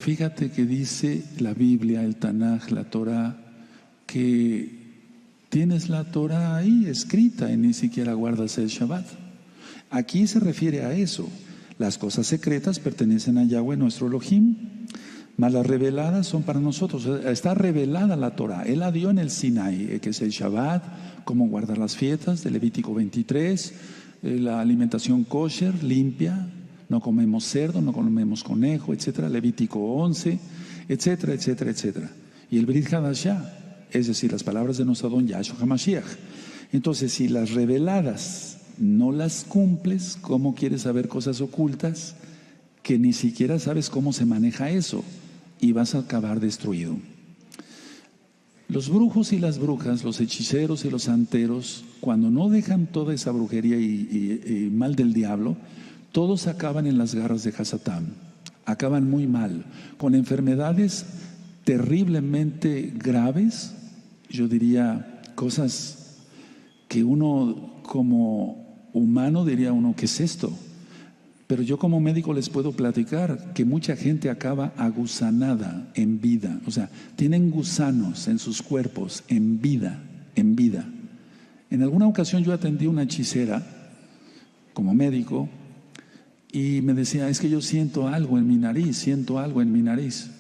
fíjate que dice la Biblia, el Tanaj, la Torah, que tienes la Torah ahí escrita y ni siquiera guardas el Shabbat. Aquí se refiere a eso. Las cosas secretas pertenecen a Yahweh, nuestro Elohim, mas las reveladas son para nosotros. Está revelada la Torah. Él la dio en el Sinai, que es el Shabbat, cómo guardar las fiestas, de Levítico 23, la alimentación kosher, limpia, no comemos cerdo, no comemos conejo, etcétera, Levítico 11, etcétera, etcétera, etcétera. Y el Brit Hadashah, es decir, las palabras de nuestro Adón Yahshua HaMashiach. Entonces, si las reveladas no las cumples, ¿cómo quieres saber cosas ocultas que ni siquiera sabes cómo se maneja eso? Y vas a acabar destruido. Los brujos y las brujas, los hechiceros y los santeros, cuando no dejan toda esa brujería y mal del diablo, todos acaban en las garras de Hasatán. Acaban muy mal, con enfermedades terriblemente graves. Yo diría cosas que uno como humano diría uno, ¿qué es esto? Pero yo como médico les puedo platicar que mucha gente acaba agusanada en vida. O sea, tienen gusanos en sus cuerpos en vida, en vida. En alguna ocasión yo atendí a una hechicera como médico y me decía, es que yo siento algo en mi nariz, siento algo en mi nariz.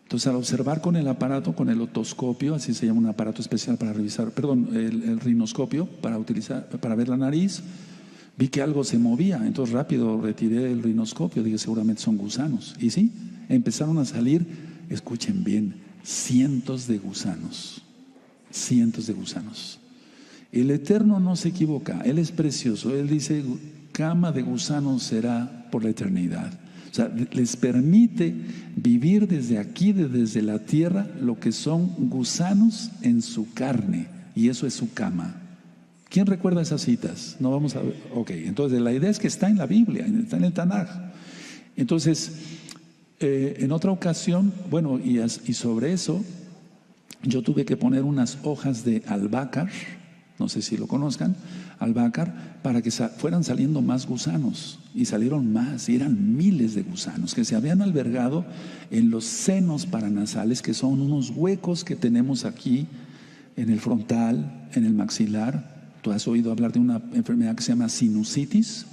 Entonces, al observar con el aparato, con el otoscopio, así se llama un aparato especial para revisar, perdón, el rinoscopio para ver la nariz, vi que algo se movía. Entonces rápido retiré el rinoscopio, dije seguramente son gusanos. Y sí, empezaron a salir, escuchen bien, cientos de gusanos. Cientos de gusanos. El Eterno no se equivoca, Él es precioso. Él dice, cama de gusanos será por la eternidad. O sea, les permite vivir desde aquí, desde la tierra, lo que son gusanos en su carne. Y eso es su cama. ¿Quién recuerda esas citas? No vamos a ver. Ok, entonces la idea es que está en la Biblia, está en el Tanaj. Entonces, en otra ocasión, bueno, y sobre eso, yo tuve que poner unas hojas de albácar, no sé si lo conozcan, albácar, para que fueran saliendo más gusanos. Y salieron más, y eran miles de gusanos que se habían albergado en los senos paranasales, que son unos huecos que tenemos aquí en el frontal, en el maxilar. Tú has oído hablar de una enfermedad que se llama sinusitis,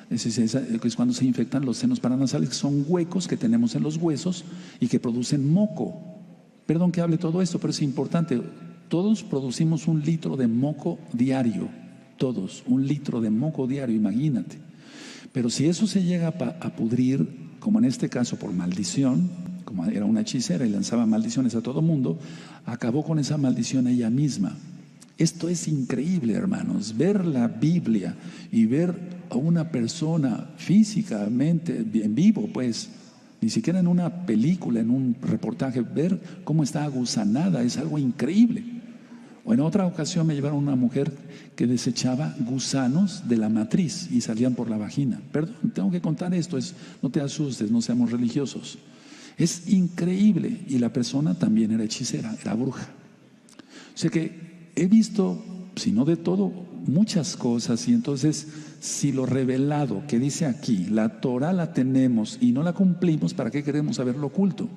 es cuando se infectan los senos paranasales, que son huecos que tenemos en los huesos y que producen moco. Perdón que hable todo esto, pero es importante. Todos producimos 1 litro de moco diario, todos, 1 litro de moco diario, imagínate. Pero si eso se llega a pudrir, como en este caso por maldición, como era una hechicera y lanzaba maldiciones a todo mundo, acabó con esa maldición ella misma. Esto es increíble, hermanos, ver la Biblia y ver a una persona físicamente en vivo, pues, ni siquiera en una película, en un reportaje, ver cómo está agusanada, es algo increíble. O en otra ocasión me llevaron una mujer que desechaba gusanos de la matriz y salían por la vagina. Perdón, tengo que contar esto, no te asustes, no seamos religiosos. Es increíble. Y la persona también era hechicera, era bruja. O sea que he visto, si no de todo, muchas cosas. Y entonces, si lo revelado que dice aquí, la Torah la tenemos y no la cumplimos, ¿para qué queremos saber lo oculto?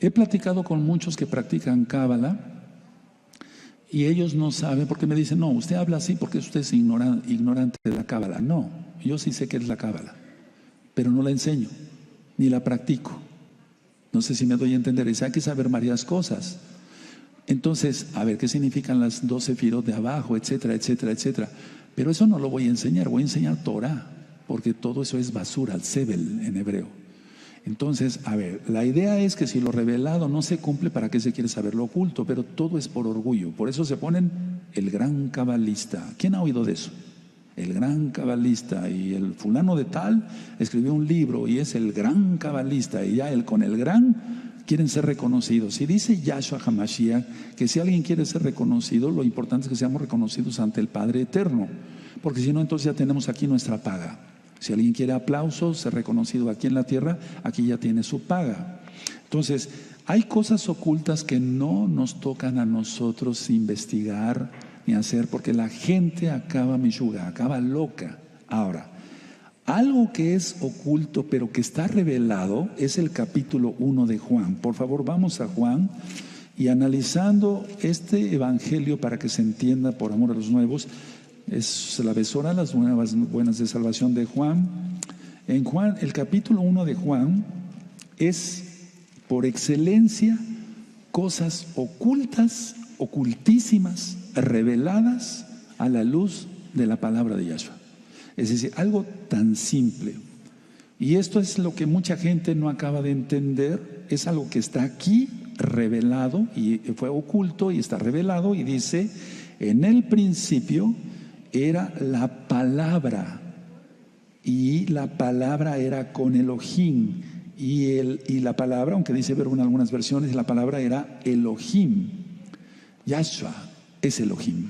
He platicado con muchos que practican Cábala y ellos no saben, porque me dicen, no, usted habla así porque usted es ignorante de la Cábala. No, yo sí sé qué es la Cábala, pero no la enseño, ni la practico. No sé si me doy a entender. Hay que saber varias cosas. Entonces, a ver, ¿qué significan las 12 sefirot de abajo, etcétera, etcétera, etcétera? Pero eso no lo voy a enseñar, voy a enseñar Torah, porque todo eso es basura, el sebel en hebreo. Entonces, a ver, la idea es que si lo revelado no se cumple, ¿para qué se quiere saber lo oculto? Pero todo es por orgullo. Por eso se ponen el gran cabalista. ¿Quién ha oído de eso? El gran cabalista. Y el fulano de tal escribió un libro y es el gran cabalista. Y ya él con el gran quieren ser reconocidos. Y dice Yahshua HaMashiach que si alguien quiere ser reconocido, lo importante es que seamos reconocidos ante el Padre Eterno. Porque si no, entonces ya tenemos aquí nuestra paga. Si alguien quiere aplausos, ser reconocido aquí en la tierra, aquí ya tiene su paga. Entonces, hay cosas ocultas que no nos tocan a nosotros investigar ni hacer, porque la gente acaba mishuga, acaba loca. Ahora, Algo que es oculto pero que está revelado es el capítulo 1 de Juan. Por favor, vamos a Juan y analizando este evangelio para que se entienda por amor a los nuevos, es la besora, las nuevas buenas de salvación de Juan. En Juan, el capítulo 1 de Juan es por excelencia cosas ocultas, ocultísimas, reveladas a la luz de la palabra de Yahshua. Es decir, algo tan simple. Y esto es lo que mucha gente no acaba de entender. Es algo que está aquí revelado y fue oculto y está revelado y dice, en el principio era la palabra y la palabra era con Elohim y la palabra, aunque dice verbo en algunas versiones, la palabra era Elohim. Yahshua es Elohim.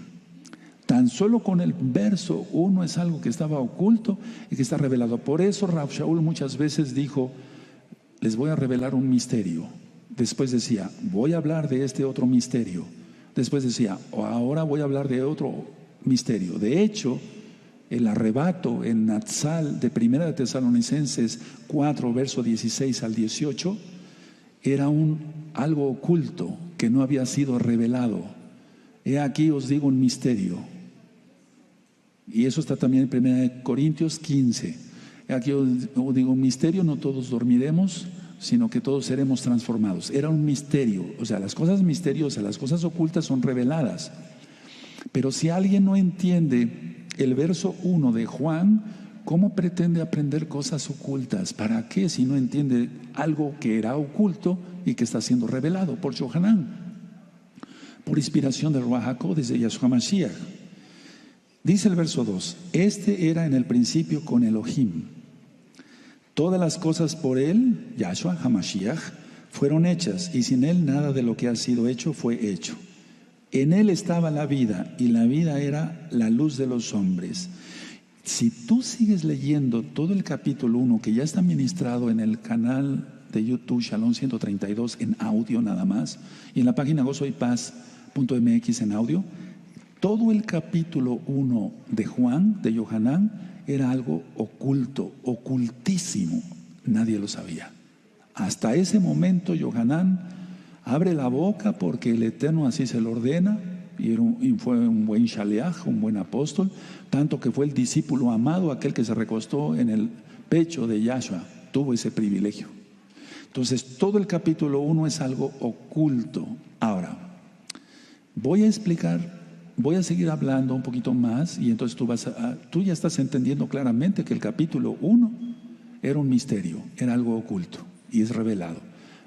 Tan solo con el verso 1 es algo que estaba oculto y que está revelado. Por eso Rav Shaul muchas veces dijo, les voy a revelar un misterio. Después decía, voy a hablar de este otro misterio. Después decía, ahora voy a hablar de otro misterio. De hecho, el arrebato en Natsal de 1 de Tesalonicenses 4, verso 16 al 18, era algo oculto que no había sido revelado. He aquí os digo un misterio. Y eso está también en 1 Corintios 15. Aquí os digo un misterio, no todos dormiremos, sino que todos seremos transformados. Era un misterio, o sea, las cosas misteriosas, las cosas ocultas son reveladas. Pero si alguien no entiende el verso 1 de Juan, ¿cómo pretende aprender cosas ocultas? ¿Para qué si no entiende algo que era oculto y que está siendo revelado por Yohanan? Por inspiración del Ruach HaKodesh de Yahshua Mashiach. Dice el verso 2, este era en el principio con Elohim. Todas las cosas por él, Yahshua HaMashiach, fueron hechas y sin él nada de lo que ha sido hecho fue hecho. En él estaba la vida y la vida era la luz de los hombres. Si tú sigues leyendo todo el capítulo 1 que ya está ministrado en el canal de YouTube Shalom 132 en audio nada más y en la página gozoypaz.mx en audio, todo el capítulo 1 de Juan, de Yohanan, era algo oculto, ocultísimo. Nadie lo sabía. Hasta ese momento Yohanan abre la boca porque el Eterno así se lo ordena y fue un buen shaliach, un buen apóstol, tanto que fue el discípulo amado, aquel que se recostó en el pecho de Yahshua, tuvo ese privilegio. Entonces todo el capítulo 1 es algo oculto. Ahora, voy a seguir hablando un poquito más y entonces tú ya estás entendiendo claramente que el capítulo 1 era un misterio, era algo oculto y es revelado.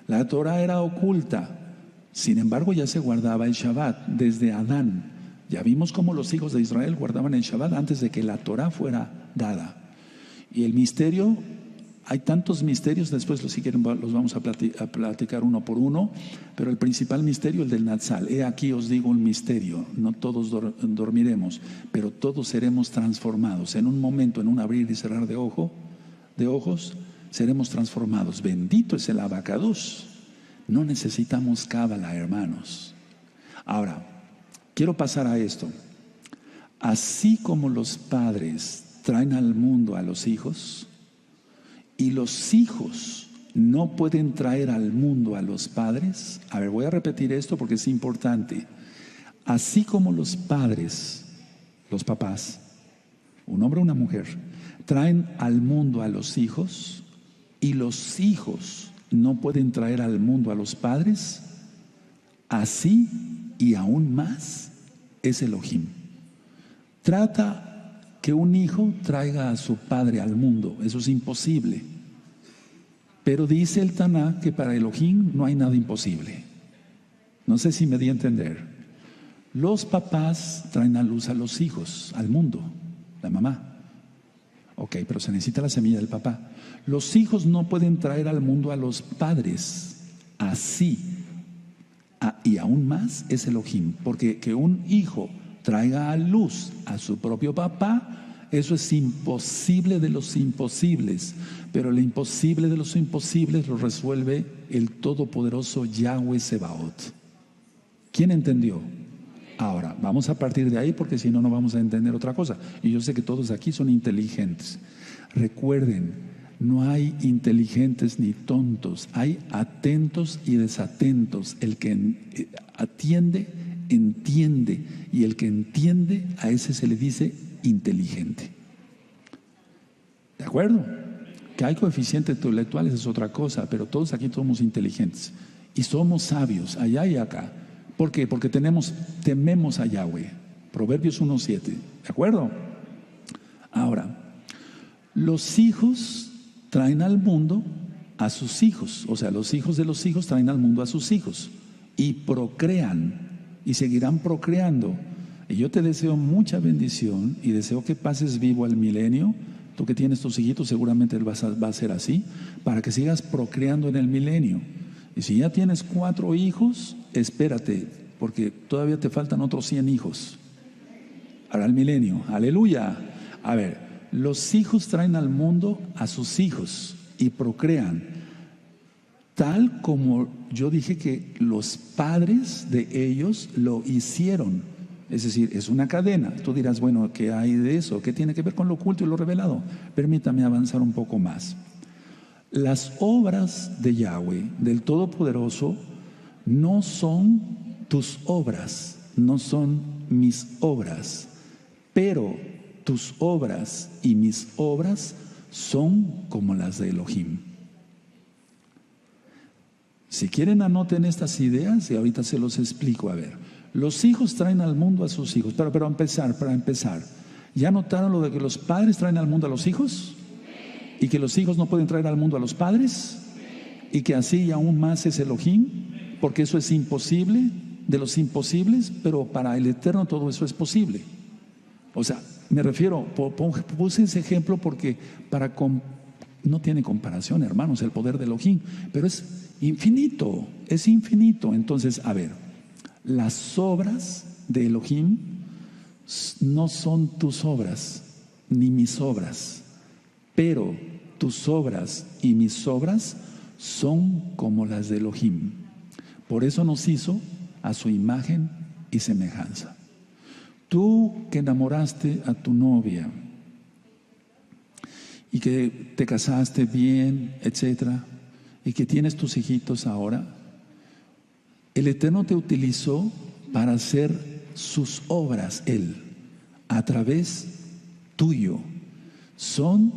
La Torah era oculta, sin embargo ya se guardaba el Shabbat desde Adán. Ya vimos cómo los hijos de Israel guardaban el Shabbat antes de que la Torah fuera dada. Y el misterio, hay tantos misterios, después si quieren los vamos a platicar uno por uno, pero el principal misterio, el del Natsal. He aquí os digo un misterio, no todos dormiremos, pero todos seremos transformados. En un momento, en un abrir y cerrar de ojos, seremos transformados. Bendito es el Abacados. No necesitamos cábala, hermanos. Ahora, quiero pasar a esto. Así como los padres traen al mundo a los hijos, y los hijos no pueden traer al mundo a los padres. A ver, voy a repetir esto porque es importante. Así como los padres, los papás, un hombre o una mujer, traen al mundo a los hijos, y los hijos no pueden traer al mundo a los padres, así y aún más es Elohim. Trata que un hijo traiga a su padre al mundo, eso es imposible. Pero dice el Taná que para Elohim no hay nada imposible. No sé si me di a entender. Los papás traen a luz a los hijos, al mundo, la mamá. Ok, pero se necesita la semilla del papá. Los hijos no pueden traer al mundo a los padres, así y aún más es Elohim, porque que un hijo traiga a luz a su propio papá, eso es imposible de los imposibles, pero el imposible de los imposibles lo resuelve el todopoderoso Yahweh Sebaot. ¿Quién entendió? Ahora, vamos a partir de ahí porque si no, no vamos a entender otra cosa. Y yo sé que todos aquí son inteligentes. Recuerden, no hay inteligentes ni tontos, hay atentos y desatentos. El que atiende, entiende, y el que entiende, a ese se le dice inteligente. ¿De acuerdo? Que hay coeficientes intelectuales es otra cosa, pero todos aquí somos inteligentes y somos sabios, allá y acá. ¿Por qué? Porque tememos a Yahweh. Proverbios 1:7. ¿De acuerdo? Ahora, los hijos traen al mundo a sus hijos, o sea, los hijos de los hijos traen al mundo a sus hijos y procrean y seguirán procreando. Y yo te deseo mucha bendición y deseo que pases vivo al milenio. Tú que tienes tus hijitos seguramente va a ser así, para que sigas procreando en el milenio. Y si ya tienes 4 hijos, espérate, porque todavía te faltan otros 100 hijos para el milenio. Aleluya. A ver, los hijos traen al mundo a sus hijos y procrean, tal como yo dije que los padres de ellos lo hicieron. Es decir, es una cadena. Tú dirás, bueno, ¿qué hay de eso? ¿Qué tiene que ver con lo oculto y lo revelado? Permítame avanzar un poco más. Las obras de Yahweh, del Todopoderoso, no son tus obras, no son mis obras, pero tus obras y mis obras son como las de Elohim. Si quieren, anoten estas ideas y ahorita se los explico. A ver, los hijos traen al mundo a sus hijos. Pero para empezar, ¿ya notaron lo de que los padres traen al mundo a los hijos? ¿Y que los hijos no pueden traer al mundo a los padres? ¿Y que así y aún más es Elohim? Porque eso es imposible, de los imposibles, pero para el Eterno todo eso es posible. O sea, me refiero, puse ese ejemplo porque no tiene comparación, hermanos, el poder de Elohim, pero es infinito, es infinito. Entonces, a ver, las obras de Elohim no son tus obras, ni mis obras, pero tus obras y mis obras son como las de Elohim. Por eso nos hizo a su imagen y semejanza. Tú que enamoraste a tu novia y que te casaste bien, etcétera, y que tienes tus hijitos ahora, el Eterno te utilizó para hacer sus obras, Él, a través tuyo. Son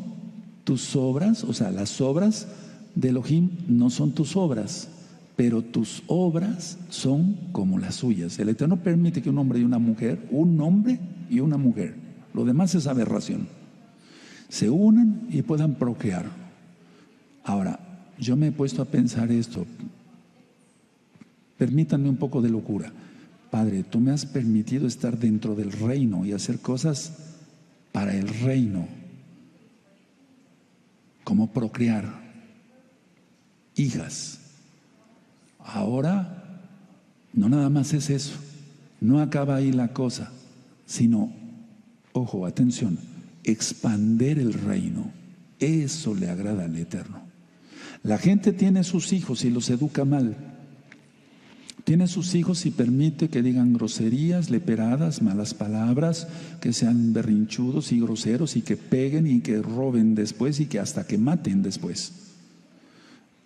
tus obras, o sea, las obras de Elohim no son tus obras, pero tus obras son como las suyas. El Eterno permite que un hombre y una mujer, lo demás es aberración, se unan y puedan procrear. Ahora, yo me he puesto a pensar esto. Permítanme un poco de locura. Padre, tú me has permitido estar dentro del reino y hacer cosas para el reino, como procrear hijas. Ahora, no nada más es eso, no acaba ahí la cosa, sino, ojo, atención, expander el reino. Eso le agrada al Eterno. La gente tiene sus hijos y los educa mal. Tiene sus hijos y permite que digan groserías, leperadas, malas palabras, que sean berrinchudos y groseros y que peguen y que roben después y que hasta que maten después.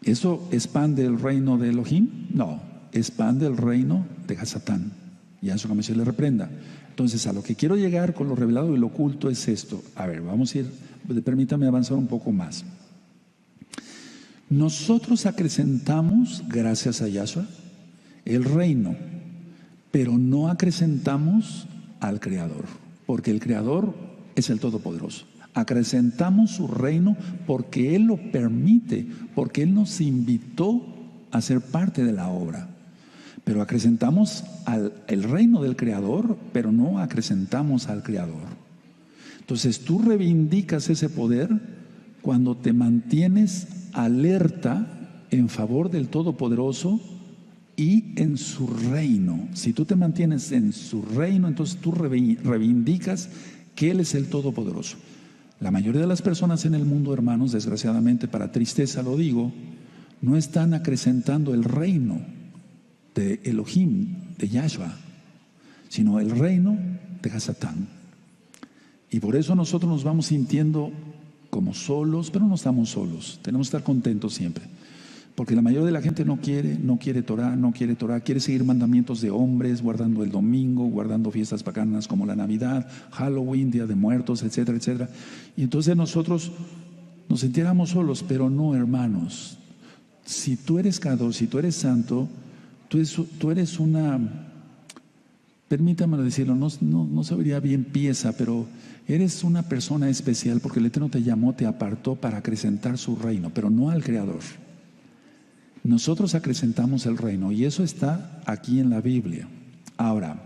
¿Eso expande el reino de Elohim? No, expande el reino de Hasatán. Y a eso que se le reprenda. Entonces, a lo que quiero llegar con lo revelado y lo oculto es esto. A ver, vamos a ir, permítame avanzar un poco más. Nosotros acrecentamos, gracias a Yahshua, el reino, pero no acrecentamos al Creador, porque el Creador es el Todopoderoso. Acrecentamos su reino porque Él lo permite, porque Él nos invitó a ser parte de la obra. Pero acrecentamos el reino del Creador, pero no acrecentamos al Creador. Entonces tú reivindicas ese poder cuando te mantienes alerta en favor del Todopoderoso y en su reino. Si tú te mantienes en su reino, entonces tú reivindicas que Él es el Todopoderoso. La mayoría de las personas en el mundo, hermanos, desgraciadamente, para tristeza lo digo, no están acrecentando el reino de Elohim, de Yahshua, sino el reino de Hasatán. Y por eso nosotros nos vamos sintiendo como solos, pero no estamos solos. Tenemos que estar contentos siempre. Porque la mayoría de la gente no quiere Torah, quiere seguir mandamientos de hombres, guardando el domingo, guardando fiestas paganas como la Navidad, Halloween, Día de Muertos, etcétera, etcétera. Y entonces nosotros nos sintiéramos solos, pero no, hermanos. Si tú eres Kadosh, si tú eres santo, tú eres una, permítanme decirlo, no se vería bien pieza, pero eres una persona especial porque el Eterno te llamó, te apartó para acrecentar su reino, pero no al Creador. Nosotros acrecentamos el reino y eso está aquí en la Biblia. Ahora,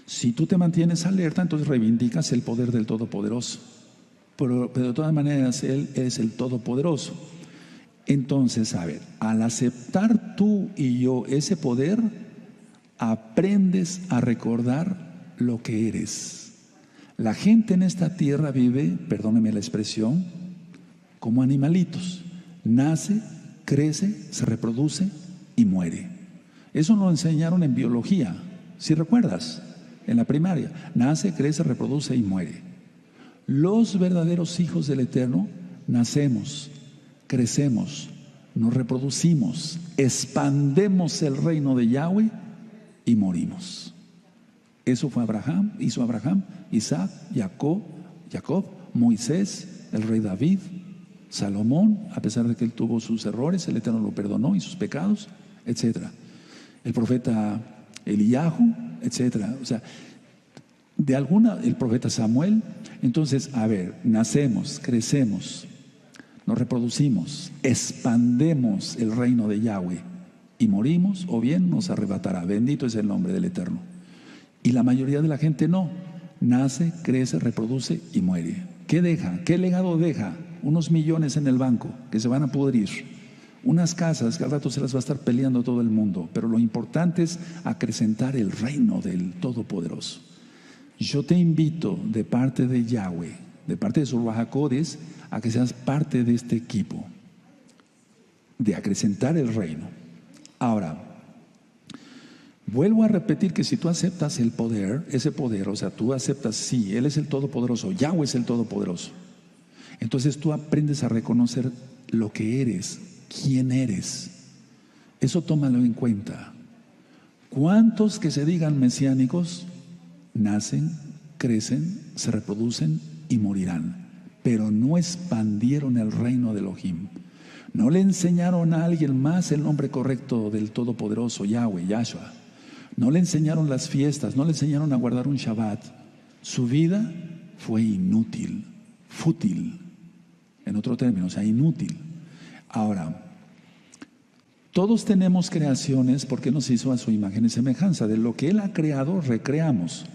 si tú te mantienes alerta, entonces reivindicas el poder del Todopoderoso. Pero de todas maneras, Él es el Todopoderoso. Entonces, a ver, al aceptar tú y yo ese poder, aprendes a recordar lo que eres. La gente en esta tierra vive, perdóneme la expresión, como animalitos. Nace, crece, se reproduce y muere. Eso nos lo enseñaron en biología, si recuerdas, en la primaria. Nace, crece, reproduce y muere. Los verdaderos hijos del Eterno nacemos, crecemos, nos reproducimos, expandemos el reino de Yahweh y morimos. Eso fue Abraham, hizo Abraham, Isaac, Jacob, Moisés, el rey David, Salomón, a pesar de que él tuvo sus errores, el Eterno lo perdonó y sus pecados, etcétera. El profeta Eliyahu, etcétera. O sea, el profeta Samuel. Entonces, a ver, nacemos, crecemos, nos reproducimos, expandemos el reino de Yahweh y morimos, o bien nos arrebatará. Bendito es el nombre del Eterno. Y la mayoría de la gente no. Nace, crece, reproduce y muere. ¿Qué deja? ¿Qué legado deja? Unos millones en el banco que se van a pudrir. Unas casas que al rato se las va a estar peleando todo el mundo. Pero lo importante es acrecentar el reino del Todopoderoso. Yo te invito de parte de Yahweh, de parte de su Ruach HaKodesh, a que seas parte de este equipo, de acrecentar el reino. Ahora, vuelvo a repetir que si tú aceptas el poder, ese poder, o sea, tú aceptas, sí, Él es el Todopoderoso, Yahweh es el Todopoderoso. Entonces tú aprendes a reconocer lo que eres, quién eres. Eso tómalo en cuenta. ¿Cuántos que se digan mesiánicos nacen, crecen, se reproducen y morirán? Pero no expandieron el reino de Elohim. No le enseñaron a alguien más el nombre correcto del Todopoderoso, Yahweh, Yahshua. No le enseñaron las fiestas, no le enseñaron a guardar un Shabbat. Su vida fue inútil, fútil, en otro término, o sea, inútil. Ahora, todos tenemos creaciones porque nos hizo a su imagen y semejanza. De lo que Él ha creado, recreamos.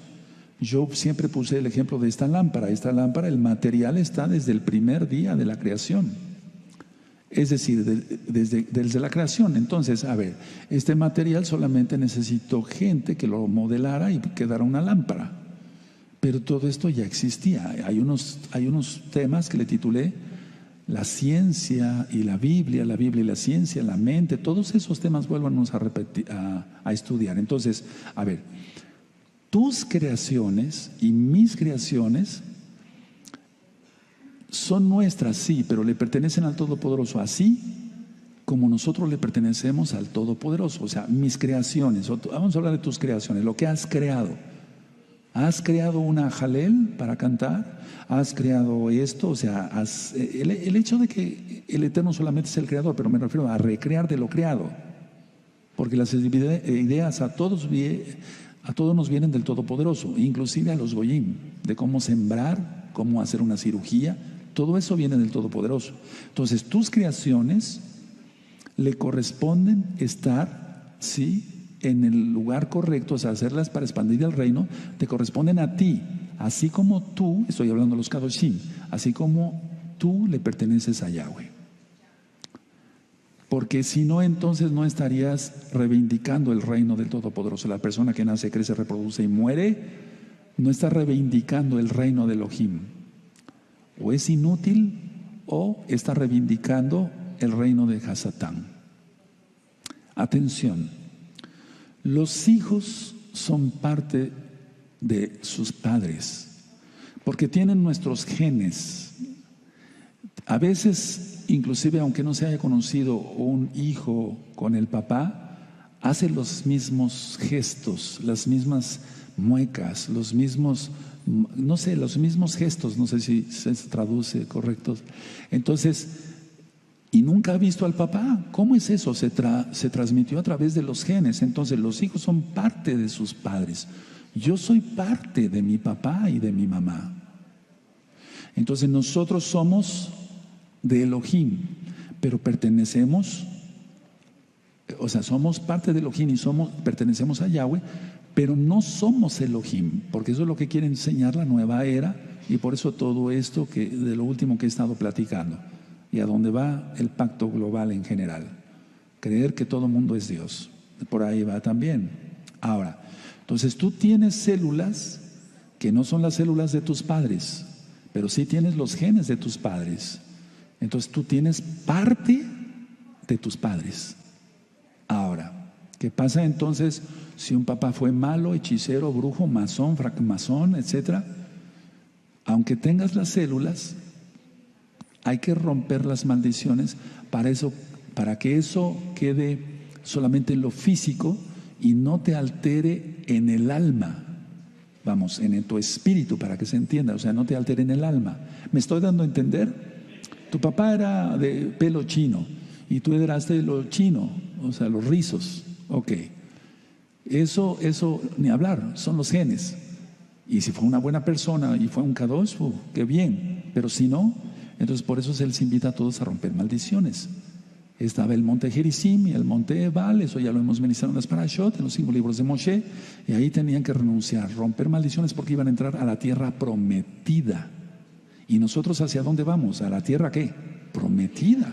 Yo siempre puse el ejemplo de esta lámpara. Esta lámpara, el material está desde el primer día de la creación. Es decir, desde la creación. Entonces, a ver, este material solamente necesitó gente que lo modelara y quedara una lámpara. Pero todo esto ya existía. Hay unos temas que le titulé la ciencia y la Biblia y la ciencia, la mente. Todos esos temas vuélvanos a estudiar. Entonces, a ver, tus creaciones y mis creaciones son nuestras, sí, pero le pertenecen al Todopoderoso, así como nosotros le pertenecemos al Todopoderoso. O sea, mis creaciones, vamos a hablar de tus creaciones, lo que has creado. ¿Has creado una jalel para cantar? ¿Has creado esto? O sea, el hecho de que el Eterno solamente es el creador, pero me refiero a recrear de lo creado. Porque las ideas a todos nos vienen del Todopoderoso, inclusive a los goyim, de cómo sembrar, cómo hacer una cirugía. Todo eso viene del Todopoderoso. Entonces, tus creaciones le corresponden estar, sí, en el lugar correcto, o sea, hacerlas para expandir el reino, te corresponden a ti, así como tú, estoy hablando de los Kadoshim, así como tú le perteneces a Yahweh. Porque si no, entonces no estarías reivindicando el reino del Todopoderoso. La persona que nace, crece, reproduce y muere, no está reivindicando el reino de Elohim. O es inútil o está reivindicando el reino de Hasatán. Atención, los hijos son parte de sus padres, porque tienen nuestros genes. A veces, inclusive aunque no se haya conocido un hijo con el papá, hace los mismos gestos, las mismas muecas, los mismos, no sé, los mismos gestos, no sé si se traduce correcto. Entonces, y nunca ha visto al papá. ¿Cómo es eso? Se transmitió a través de los genes. Entonces, los hijos son parte de sus padres. Yo soy parte de mi papá y de mi mamá. Entonces, nosotros somos de Elohim, pero pertenecemos, o sea, somos parte de Elohim y pertenecemos a Yahweh, pero no somos Elohim, porque eso es lo que quiere enseñar la nueva era, y por eso todo esto de lo último que he estado platicando, y a dónde va el pacto global en general, creer que todo mundo es Dios, por ahí va también. Ahora, entonces tú tienes células que no son las células de tus padres, pero sí tienes los genes de tus padres. Entonces tú tienes parte de tus padres. Ahora, ¿qué pasa entonces si un papá fue malo, hechicero, brujo, masón, francmasón, etcétera? Aunque tengas las células, hay que romper las maldiciones para que eso quede solamente en lo físico y no te altere en el alma. Vamos, en tu espíritu, para que se entienda, o sea, no te altere en el alma. ¿Me estoy dando a entender? Tu papá era de pelo chino y tú eras de lo chino, o sea, los rizos. Ok. Eso ni hablar, son los genes. Y si fue una buena persona y fue un kadosh, qué bien. Pero si no, entonces por eso se les invita a todos a romper maldiciones. Estaba el monte Gerizim y el monte Ebal, eso ya lo hemos ministrado en las Parashot, en los 5 libros de Moshe, y ahí tenían que renunciar, romper maldiciones porque iban a entrar a la tierra prometida. ¿Y nosotros hacia dónde vamos? ¿A la tierra qué? Prometida.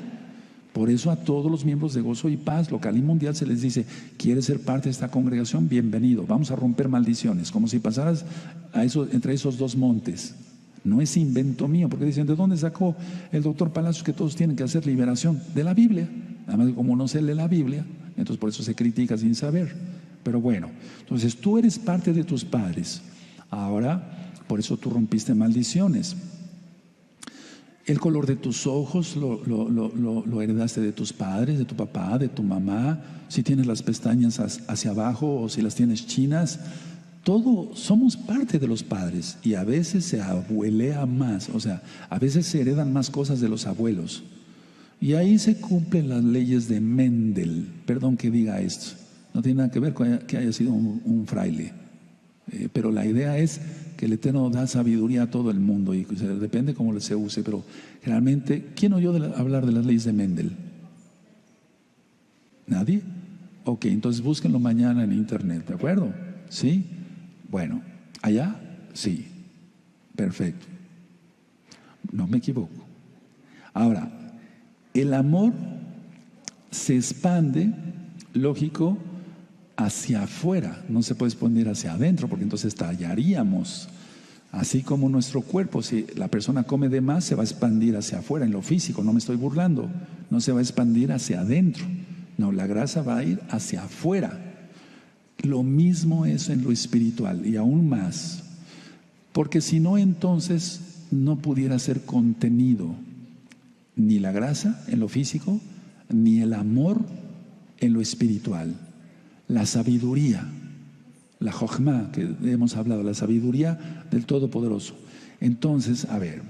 Por eso a todos los miembros de Gozo y Paz, local y mundial, se les dice, ¿quieres ser parte de esta congregación? Bienvenido, vamos a romper maldiciones, como si pasaras entre esos dos montes. No es invento mío, porque dicen, ¿de dónde sacó el doctor Palacios que todos tienen que hacer liberación? De la Biblia. Además, como no se lee la Biblia, entonces por eso se critica sin saber. Pero bueno, entonces tú eres parte de tus padres. Ahora, por eso tú rompiste maldiciones. El color de tus ojos lo heredaste de tus padres, de tu papá, de tu mamá. Si tienes las pestañas hacia abajo o si las tienes chinas, todo somos parte de los padres. Y a veces se abuelea más, o sea, a veces se heredan más cosas de los abuelos. Y ahí se cumplen las leyes de Mendel. Perdón que diga esto, no tiene nada que ver con que haya sido un fraile. Pero la idea es que el Eterno da sabiduría a todo el mundo y depende cómo se use. Pero generalmente, ¿quién oyó hablar de las leyes de Mendel? ¿Nadie? Ok, entonces búsquenlo mañana en internet, ¿de acuerdo? ¿Sí? Bueno, ¿allá? Sí. Perfecto. No me equivoco. Ahora, el amor se expande, lógico, hacia afuera, no se puede expandir hacia adentro, porque entonces estallaríamos. Así como nuestro cuerpo, si la persona come de más, se va a expandir hacia afuera, en lo físico, no me estoy burlando, no se va a expandir hacia adentro, no, la grasa va a ir hacia afuera. Lo mismo es en lo espiritual y aún más, porque si no, entonces no pudiera ser contenido ni la grasa en lo físico, ni el amor en lo espiritual. La sabiduría, la Jochma que hemos hablado, la sabiduría del Todopoderoso. Entonces, a ver,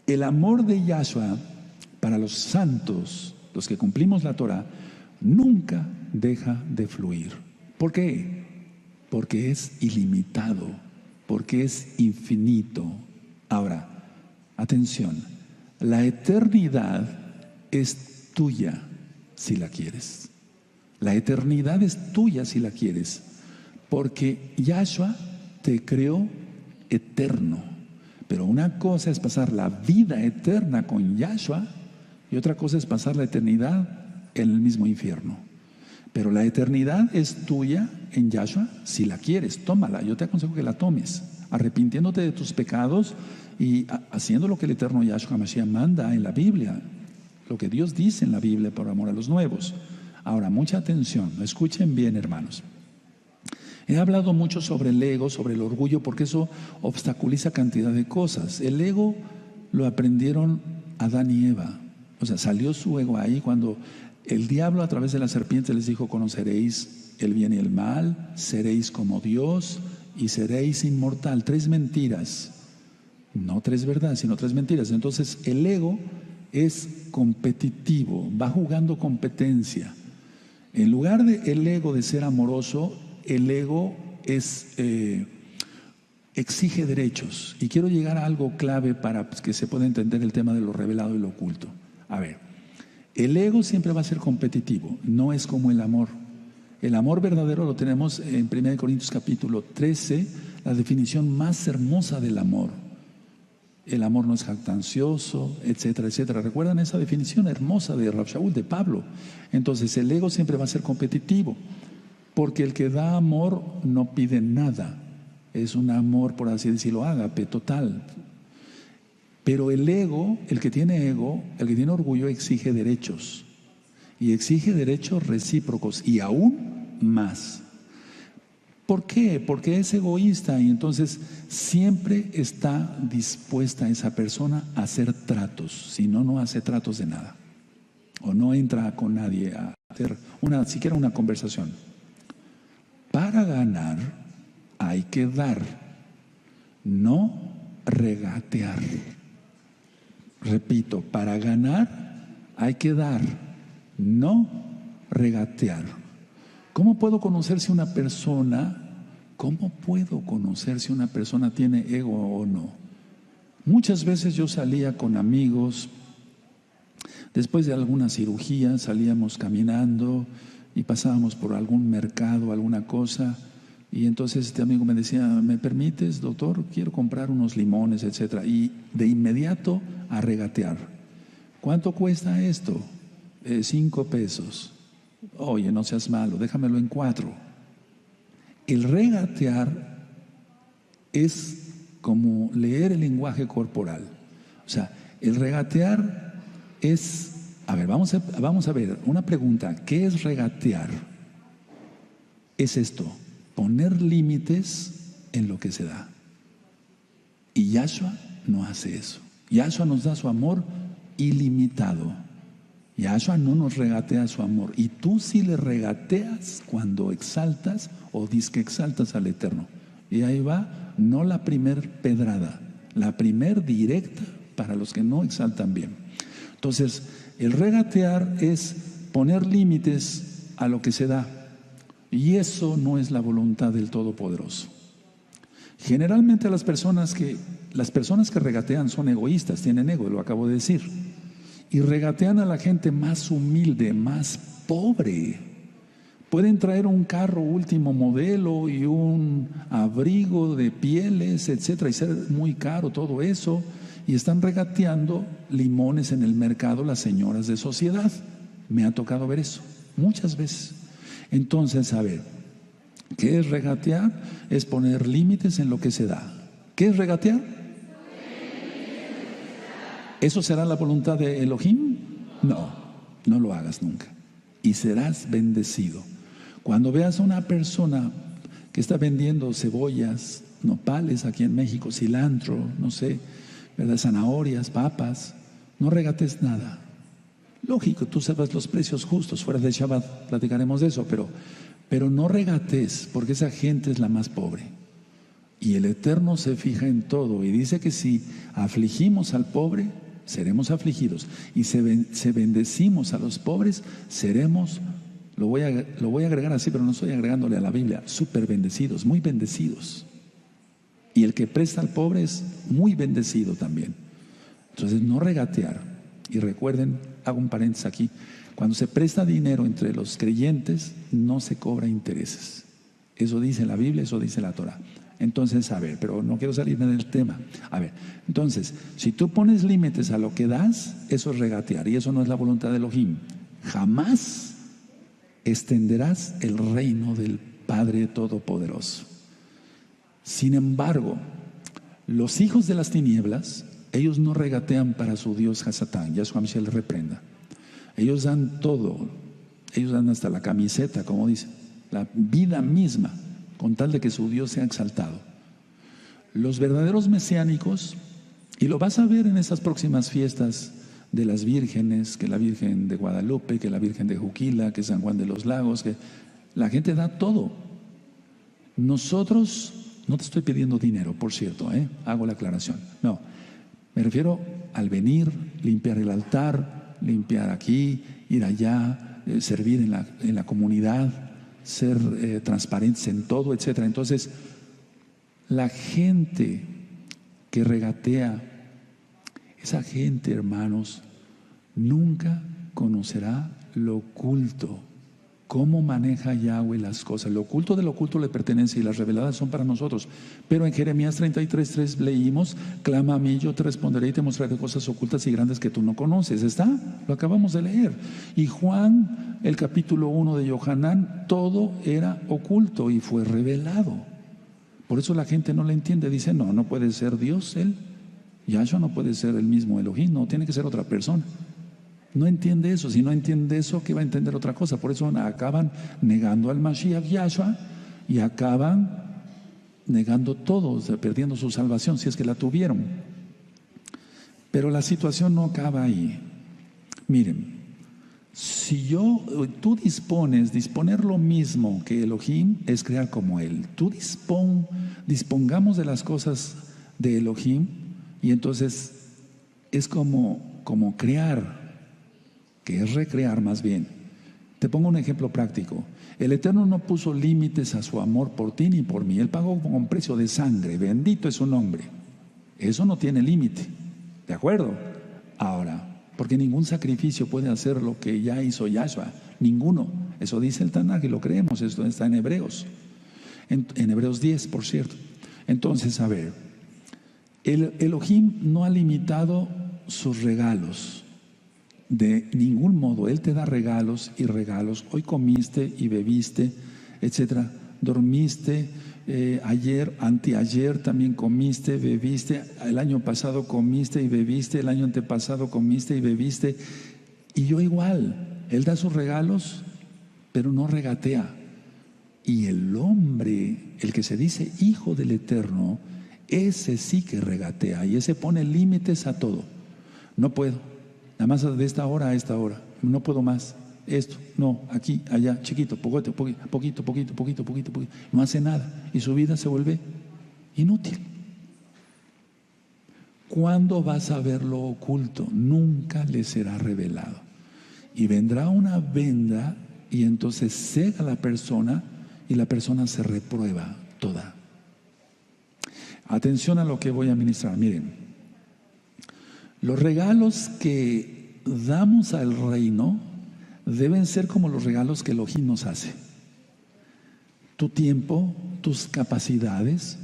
el amor de Yahshua para los santos, los que cumplimos la Torah, nunca deja de fluir. ¿Por qué? Porque es ilimitado, porque es infinito. Ahora, atención, la eternidad es tuya si la quieres. La eternidad es tuya si la quieres, porque Yahshua te creó eterno. Pero una cosa es pasar la vida eterna con Yahshua y otra cosa es pasar la eternidad en el mismo infierno. Pero la eternidad es tuya en Yahshua si la quieres, tómala. Yo te aconsejo que la tomes, arrepintiéndote de tus pecados y haciendo lo que el eterno Yahshua Mashiach manda en la Biblia, lo que Dios dice en la Biblia por amor a los nuevos. Ahora, mucha atención, escuchen bien, hermanos. He hablado mucho sobre el ego, sobre el orgullo, porque eso obstaculiza cantidad de cosas. El ego lo aprendieron Adán y Eva. O sea, salió su ego ahí cuando el diablo a través de la serpiente les dijo: conoceréis el bien y el mal, seréis como Dios y seréis inmortal. 3 mentiras, no 3 verdades, sino 3 mentiras. Entonces el ego es competitivo, va jugando competencia. En lugar de el ego de ser amoroso, el ego es, exige derechos. Y quiero llegar a algo clave para que se pueda entender el tema de lo revelado y lo oculto. A ver, el ego siempre va a ser competitivo, no es como el amor. El amor verdadero lo tenemos en 1 Corintios capítulo 13, la definición más hermosa del amor. El amor no es jactancioso, etcétera, etcétera. ¿Recuerdan esa definición hermosa de Rav Shaul, de Pablo? Entonces el ego siempre va a ser competitivo, porque el que da amor no pide nada. Es un amor, por así decirlo, ágape, total. Pero el ego, el que tiene ego, el que tiene orgullo, exige derechos. Y exige derechos recíprocos y aún más. ¿Por qué? Porque es egoísta y entonces siempre está dispuesta esa persona a hacer tratos. Si no, no hace tratos de nada. O no entra con nadie a hacer siquiera una conversación. Para ganar hay que dar, no regatear. Repito, para ganar hay que dar, no regatear. ¿Cómo puedo conocer si una persona tiene ego o no? Muchas veces yo salía con amigos, después de alguna cirugía salíamos caminando y pasábamos por algún mercado, alguna cosa, y entonces este amigo me decía: ¿me permites, doctor? Quiero comprar unos limones, etcétera. Y de inmediato a regatear. ¿Cuánto cuesta esto? 5 pesos. Oye, no seas malo, déjamelo en 4. El regatear es como leer el lenguaje corporal. O sea, el regatear es... A ver, vamos a ver, una pregunta. ¿Qué es regatear? Es esto: poner límites en lo que se da. Y Yahshua no hace eso. Yahshua nos da su amor ilimitado. Yahshua no nos regatea su amor. Y tú sí le regateas cuando exaltas o dices que exaltas al Eterno. Y ahí va, no la primer pedrada, la primer directa para los que no exaltan bien. Entonces, el regatear es poner límites a lo que se da. Y eso no es la voluntad del Todopoderoso. Generalmente las personas que regatean son egoístas, tienen ego, lo acabo de decir. Y regatean a la gente más humilde, más pobre. Pueden traer un carro último modelo y un abrigo de pieles, etcétera, y ser muy caro todo eso. Y están regateando limones en el mercado las señoras de sociedad. Me ha tocado ver eso muchas veces. Entonces, a ver, ¿qué es regatear? Es poner límites en lo que se da. ¿Qué es regatear? ¿Eso será la voluntad de Elohim? No, no lo hagas nunca. Y serás bendecido. Cuando veas a una persona que está vendiendo cebollas, nopales aquí en México, cilantro, no sé, ¿verdad? Zanahorias, papas, no regates nada. Lógico, tú sabes los precios justos, fuera de Shabbat platicaremos de eso, pero no regates, porque esa gente es la más pobre. Y el Eterno se fija en todo y dice que si afligimos al pobre, seremos afligidos. Y si bendecimos a los pobres, seremos, lo voy a agregar así, pero no estoy agregándole a la Biblia, súper bendecidos, muy bendecidos. Y el que presta al pobre es muy bendecido también. Entonces, no regatear. Y recuerden, hago un paréntesis aquí, cuando se presta dinero entre los creyentes, no se cobra intereses. Eso dice la Biblia, eso dice la Torah. Entonces, a ver, pero no quiero salirme del tema. A ver, entonces, si tú pones límites a lo que das, eso es regatear, y eso no es la voluntad de Elohim. Jamás extenderás el reino del Padre Todopoderoso. Sin embargo, los hijos de las tinieblas, ellos no regatean para su Dios Hasatán. Yahshua Mashiach les reprenda. Ellos dan todo. Ellos dan hasta la camiseta, como dicen, la vida misma, con tal de que su Dios sea exaltado. Los verdaderos mesiánicos, y lo vas a ver en esas próximas fiestas, de las vírgenes, que la Virgen de Guadalupe, que la Virgen de Juquila, que San Juan de los Lagos, que la gente da todo. Nosotros, no te estoy pidiendo dinero, por cierto, hago la aclaración. No, me refiero al venir, limpiar el altar, limpiar aquí, ir allá, servir en la comunidad, ser transparentes en todo, etc. Entonces, la gente que regatea, esa gente, hermanos, nunca conocerá lo oculto. ¿Cómo maneja Yahweh las cosas? Lo oculto del oculto le pertenece y las reveladas son para nosotros. Pero en Jeremías 33:3 leímos: clama a mí, yo te responderé y te mostraré cosas ocultas y grandes que tú no conoces. ¿Está? Lo acabamos de leer. Y Juan, el capítulo 1 de Yohanan, todo era oculto y fue revelado. Por eso la gente no le entiende. Dice, no puede ser Dios él. Yahshua no puede ser el mismo Elohim, no, tiene que ser otra persona. No entiende eso. Si no entiende eso, ¿qué va a entender otra cosa? Por eso acaban negando al Mashiach Yahshua y acaban negando todo, o sea, perdiendo su salvación, si es que la tuvieron. Pero la situación no acaba ahí. Miren, si tú disponer lo mismo que Elohim es crear como Él. Tú dispongamos de las cosas de Elohim y entonces es como crear, que es recrear más bien. Te pongo un ejemplo práctico. El Eterno no puso límites a su amor por ti ni por mí. Él pagó con precio de sangre. Bendito es su nombre. Eso no tiene límite. ¿De acuerdo? Ahora, porque ningún sacrificio puede hacer lo que ya hizo Yahshua. Ninguno. Eso dice el Tanaj y lo creemos. Esto está en Hebreos. En Hebreos 10, por cierto. Entonces, a ver, el Elohim no ha limitado sus regalos. De ningún modo. Él te da regalos y regalos. Hoy comiste y bebiste, etcétera. Dormiste, ayer, anteayer también comiste, bebiste. El año pasado comiste y bebiste. El año antepasado comiste y bebiste. Y yo igual. Él da sus regalos, pero no regatea. Y el hombre, el que se dice hijo del Eterno, ese sí que regatea. Y ese pone límites a todo. No puedo. Nada más de esta hora a esta hora. No puedo más. Esto, no, aquí, allá, chiquito, poquito. No hace nada. Y su vida se vuelve inútil. ¿Cuándo vas a ver lo oculto? Nunca le será revelado. Y vendrá una venda y entonces cega a la persona y la persona se reprueba toda. Atención a lo que voy a ministrar. Miren. Los regalos que damos al reino deben ser como los regalos que Elohim nos hace. Tu tiempo, tus capacidades,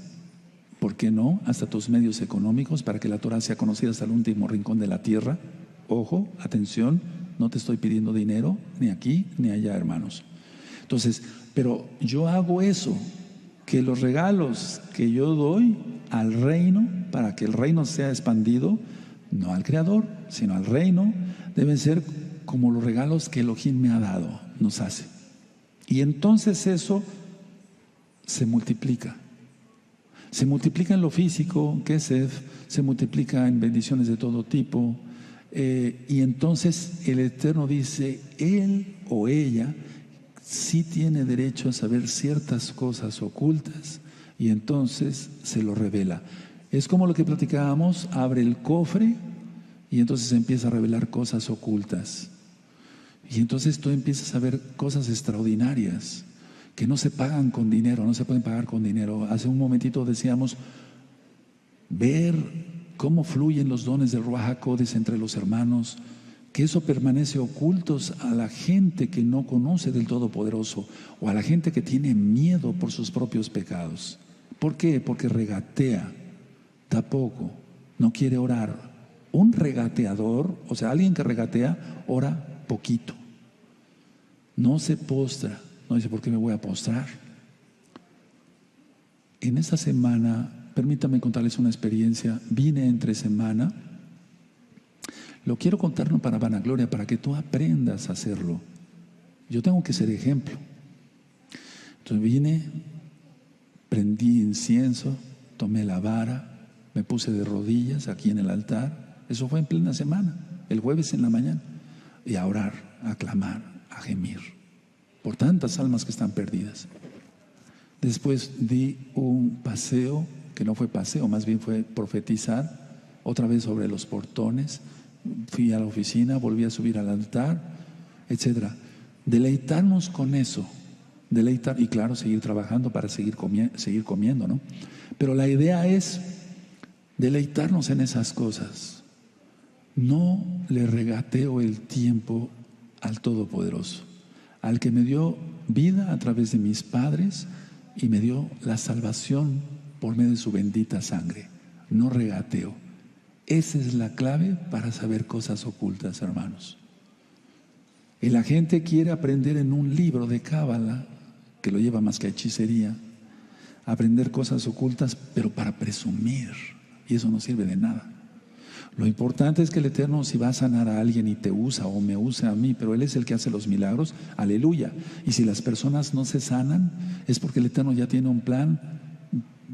¿por qué no? Hasta tus medios económicos para que la Torah sea conocida hasta el último rincón de la tierra. Ojo, atención, no te estoy pidiendo dinero, ni aquí ni allá, hermanos. Entonces, pero yo hago eso, que los regalos que yo doy al reino, para que el reino sea expandido, no al Creador, sino al reino, deben ser como los regalos que Elohim me ha dado, nos hace. Y entonces eso se multiplica. Se multiplica en lo físico, Kesef, se multiplica en bendiciones de todo tipo. Y entonces el Eterno dice, él o ella sí tiene derecho a saber ciertas cosas ocultas y entonces se lo revela. Es como lo que platicábamos, abre el cofre y entonces empieza a revelar cosas ocultas. Y entonces tú empiezas a ver cosas extraordinarias que no se pagan con dinero, no se pueden pagar con dinero. Hace un momentito decíamos, ver cómo fluyen los dones del Ruach HaKodesh entre los hermanos, que eso permanece ocultos a la gente que no conoce del Todopoderoso o a la gente que tiene miedo por sus propios pecados. ¿Por qué? Porque regatea. Tampoco, no quiere orar. Un regateador, o sea, alguien que regatea, ora poquito. No se postra. No dice, ¿por qué me voy a postrar? En esta semana, permítanme contarles una experiencia. Vine entre semana. Lo quiero contar no para vanagloria, para que tú aprendas a hacerlo. Yo tengo que ser ejemplo. Entonces vine, prendí incienso, tomé la vara, me puse de rodillas aquí en el altar. Eso fue en plena semana. el jueves en la mañana, y a orar, a clamar, a gemir por tantas almas que están perdidas. Después di un paseo, que no fue paseo, más bien fue profetizar, otra vez sobre los portones. Fui a la oficina, volví a subir al altar, etcétera. Deleitarnos con eso, deleitar, y claro, seguir trabajando para seguir comiendo, ¿no? Pero la idea es deleitarnos en esas cosas. No le regateo el tiempo al Todopoderoso, al que me dio vida a través de mis padres y me dio la salvación por medio de su bendita sangre. No regateo. Esa es la clave para saber cosas ocultas, hermanos. Y la gente quiere aprender en un libro de Cábala, que lo lleva más que a hechicería, aprender cosas ocultas, pero para presumir. Y eso no sirve de nada. Lo importante es que el Eterno, si va a sanar a alguien y te usa o me usa a mí, pero Él es el que hace los milagros, aleluya. Y si las personas no se sanan, es porque el Eterno ya tiene un plan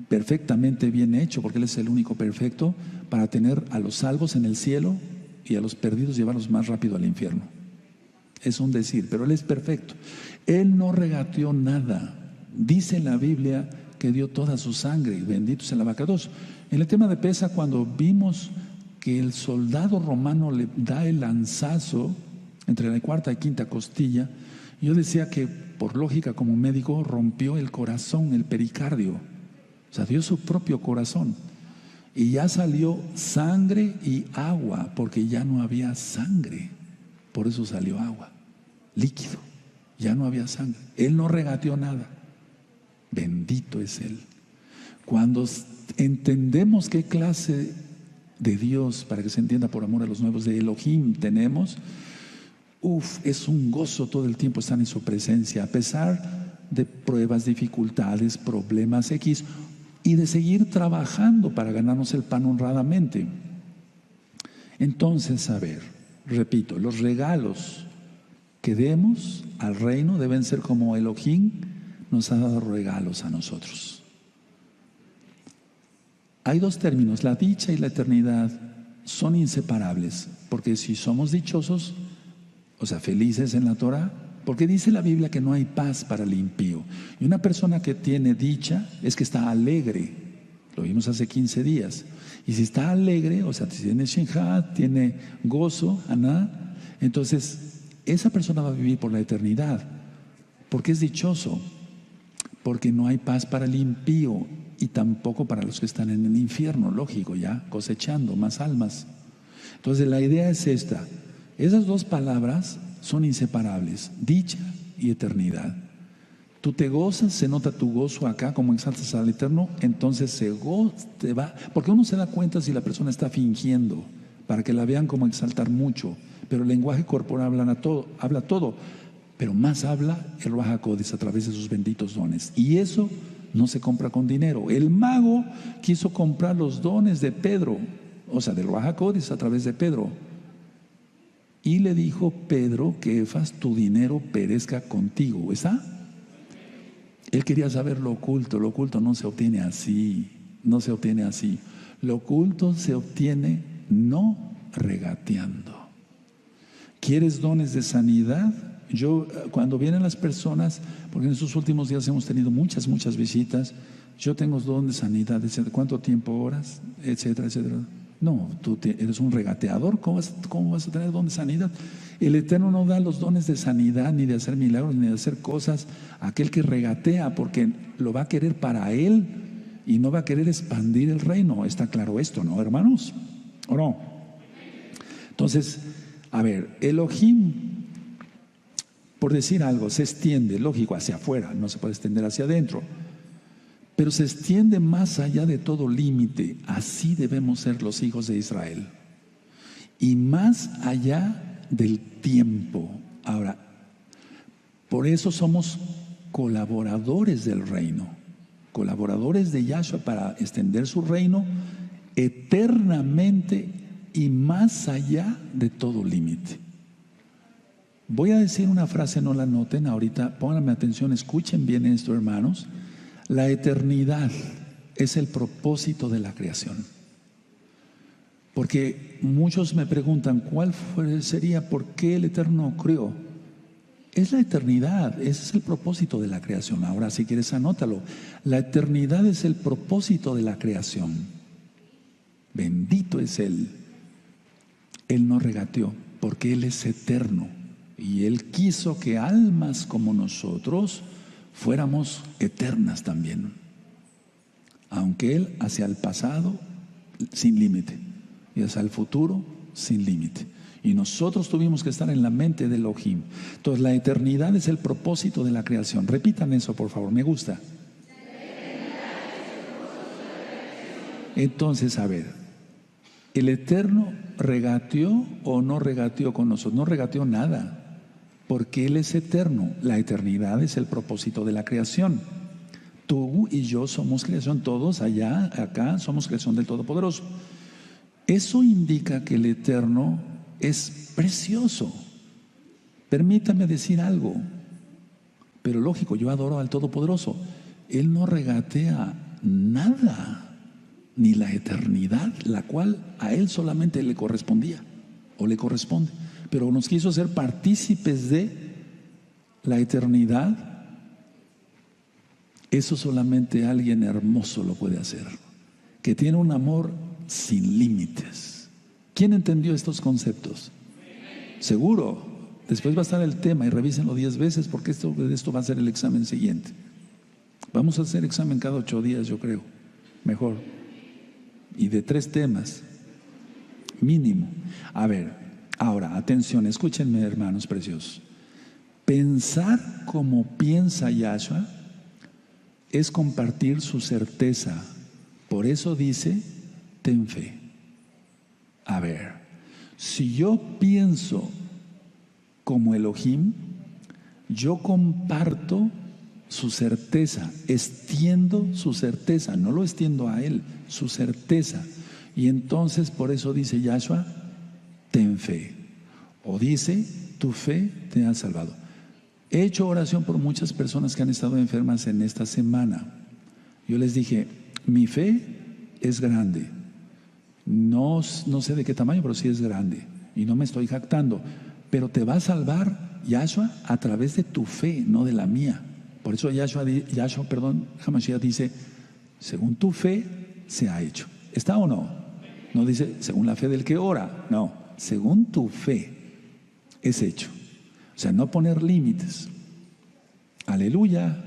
perfectamente bien hecho, porque Él es el único perfecto para tener a los salvos en el cielo y a los perdidos llevarlos más rápido al infierno. Es un decir, pero Él es perfecto. Él no regateó nada. Dice en la Biblia que dio toda su sangre, y bendito sea el abacados. En el tema de Pesa, cuando vimos que el soldado romano le da el lanzazo entre la cuarta y quinta costilla, yo decía que por lógica como médico rompió el corazón, el pericardio, o sea, dio su propio corazón, y ya salió sangre y agua, porque ya no había sangre, por eso salió agua, líquido, ya no había sangre. Él no regateó nada, bendito es Él. Cuando entendemos qué clase de Dios, para que se entienda por amor a los nuevos, de Elohim tenemos, es un gozo todo el tiempo estar en su presencia, a pesar de pruebas, dificultades, problemas X, y de seguir trabajando para ganarnos el pan honradamente. Entonces, a ver, repito, los regalos que demos al reino deben ser como Elohim nos ha dado regalos a nosotros. Hay dos términos, la dicha y la eternidad son inseparables, porque si somos dichosos, o sea, felices en la Torah, porque dice la Biblia que no hay paz para el impío. Y una persona que tiene dicha es que está alegre, lo vimos hace 15 días. Y si está alegre, o sea, si tiene shinjat, tiene gozo, aná, entonces esa persona va a vivir por la eternidad. ¿Por qué es dichoso? Porque no hay paz para el impío. Y tampoco para los que están en el infierno, lógico, ya cosechando más almas. Entonces la idea es esta. Esas dos palabras son inseparables, dicha y eternidad. Tú te gozas, se nota tu gozo acá, como exaltas al Eterno, entonces te va, porque uno se da cuenta si la persona está fingiendo, para que la vean como exaltar mucho, pero el lenguaje corporal habla todo, pero más habla el Ruach HaKodesh a través de sus benditos dones. Y eso no se compra con dinero. El mago quiso comprar los dones de Pedro, o sea, del Ruach HaKodesh a través de Pedro. Y le dijo Pedro que Efas, tu dinero perezca contigo. ¿Está? Él quería saber lo oculto. Lo oculto no se obtiene así. No se obtiene así. Lo oculto se obtiene no regateando. ¿Quieres dones de sanidad? Yo, cuando vienen las personas, porque en estos últimos días hemos tenido muchas visitas, yo tengo don de sanidad, etcétera. ¿Cuánto tiempo, horas? Etcétera, etcétera. No, tú eres un regateador, ¿cómo vas a tener don de sanidad? El Eterno no da los dones de sanidad, ni de hacer milagros, ni de hacer cosas a aquel que regatea, porque lo va a querer para él y no va a querer expandir el reino. Está claro esto, ¿no, hermanos? ¿O no? Entonces, a ver, Elohim, por decir algo, se extiende, lógico, hacia afuera, no se puede extender hacia adentro, pero se extiende más allá de todo límite. Así debemos ser los hijos de Israel, y más allá del tiempo. Ahora, por eso somos colaboradores del reino, colaboradores de Yahshua para extender su reino eternamente y más allá de todo límite. Voy a decir una frase, no la noten ahorita, pónganme atención, escuchen bien esto, hermanos. La eternidad es el propósito de la creación. Porque muchos me preguntan, sería por qué el Eterno creó? Es la eternidad, ese es el propósito de la creación. Ahora, si quieres, anótalo. La eternidad es el propósito de la creación. Bendito es Él. Él no regateó, porque Él es eterno. Y Él quiso que almas como nosotros fuéramos eternas también. Aunque Él hacia el pasado sin límite y hacia el futuro sin límite. Y nosotros tuvimos que estar en la mente de Elohim. Entonces la eternidad es el propósito de la creación. Repitan eso, por favor, me gusta. Entonces, a ver, ¿el Eterno regateó o no regateó con nosotros? No regateó nada, porque Él es eterno. La eternidad es el propósito de la creación. Tú y yo somos creación, todos allá, acá, somos creación del Todopoderoso. Eso indica que el Eterno es precioso. Permítame decir algo, pero lógico, yo adoro al Todopoderoso. Él no regatea nada, ni la eternidad, la cual a Él solamente le correspondía o le corresponde. Pero nos quiso ser partícipes de la eternidad. Eso solamente alguien hermoso lo puede hacer, que tiene un amor sin límites. ¿Quién entendió estos conceptos? Seguro. Después va a estar el tema y revísenlo 10 veces, porque esto va a ser el examen siguiente. Vamos a hacer examen cada 8 días, yo creo. Mejor. Y de 3 temas. Mínimo. A ver, ahora, atención, escúchenme, hermanos preciosos. Pensar como piensa Yahshua es compartir su certeza. Por eso dice, ten fe. A ver, si yo pienso como Elohim, yo comparto su certeza, extiendo su certeza, no lo extiendo a Él, su certeza. Y entonces por eso dice Yahshua, ten fe. O dice, tu fe te ha salvado. He hecho oración por muchas personas que han estado enfermas en esta semana. Yo les dije, mi fe es grande. No sé de qué tamaño, pero sí es grande. Y no me estoy jactando. Pero te va a salvar Yahshua a través de tu fe, no de la mía. Por eso Hamashiach dice, según tu fe se ha hecho. ¿Está o no? No dice, según la fe del que ora. No, según tu fe es hecho. O sea, no poner límites. Aleluya.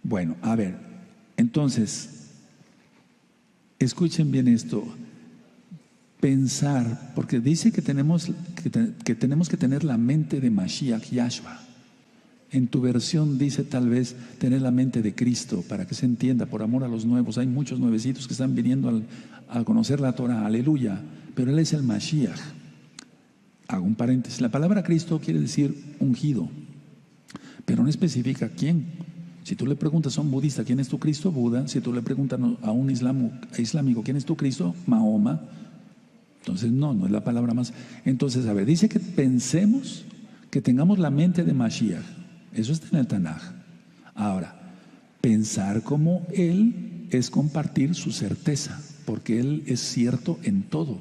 Bueno, a ver, entonces, escuchen bien esto. Pensar, porque dice que tenemos que tener la mente de Mashiach Yahshua. En tu versión dice tal vez tener la mente de Cristo, para que se entienda, por amor a los nuevos. Hay muchos nuevecitos que están viniendo a conocer la Torah, aleluya. Pero Él es el Mashiach. Hago un paréntesis. La palabra Cristo quiere decir ungido, pero no especifica quién. Si tú le preguntas a un budista quién es tu Cristo, Buda. Si tú le preguntas a un islámico quién es tu Cristo, Mahoma. Entonces no es la palabra más. Entonces, a ver, dice que pensemos, que tengamos la mente de Mashiach. Eso está en el Tanaj. Ahora, pensar como Él es compartir su certeza, porque Él es cierto en todo.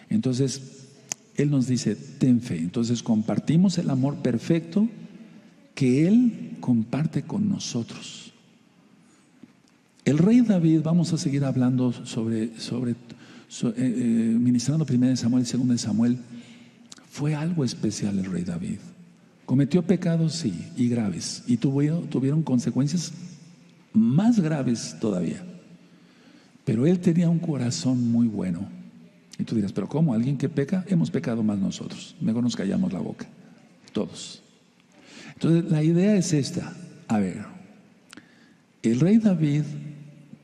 Entonces, Él nos dice, ten fe. Entonces compartimos el amor perfecto que Él comparte con nosotros. El rey David, vamos a seguir hablando ministrando 1 Samuel y 2 Samuel. Fue algo especial el rey David. Cometió pecados, sí, y graves. Y tuvieron consecuencias más graves todavía. Pero él tenía un corazón muy bueno. Y tú dirás, ¿pero cómo? ¿Alguien que peca? Hemos pecado más nosotros. Mejor nos callamos la boca. Todos. Entonces, la idea es esta. A ver, el rey David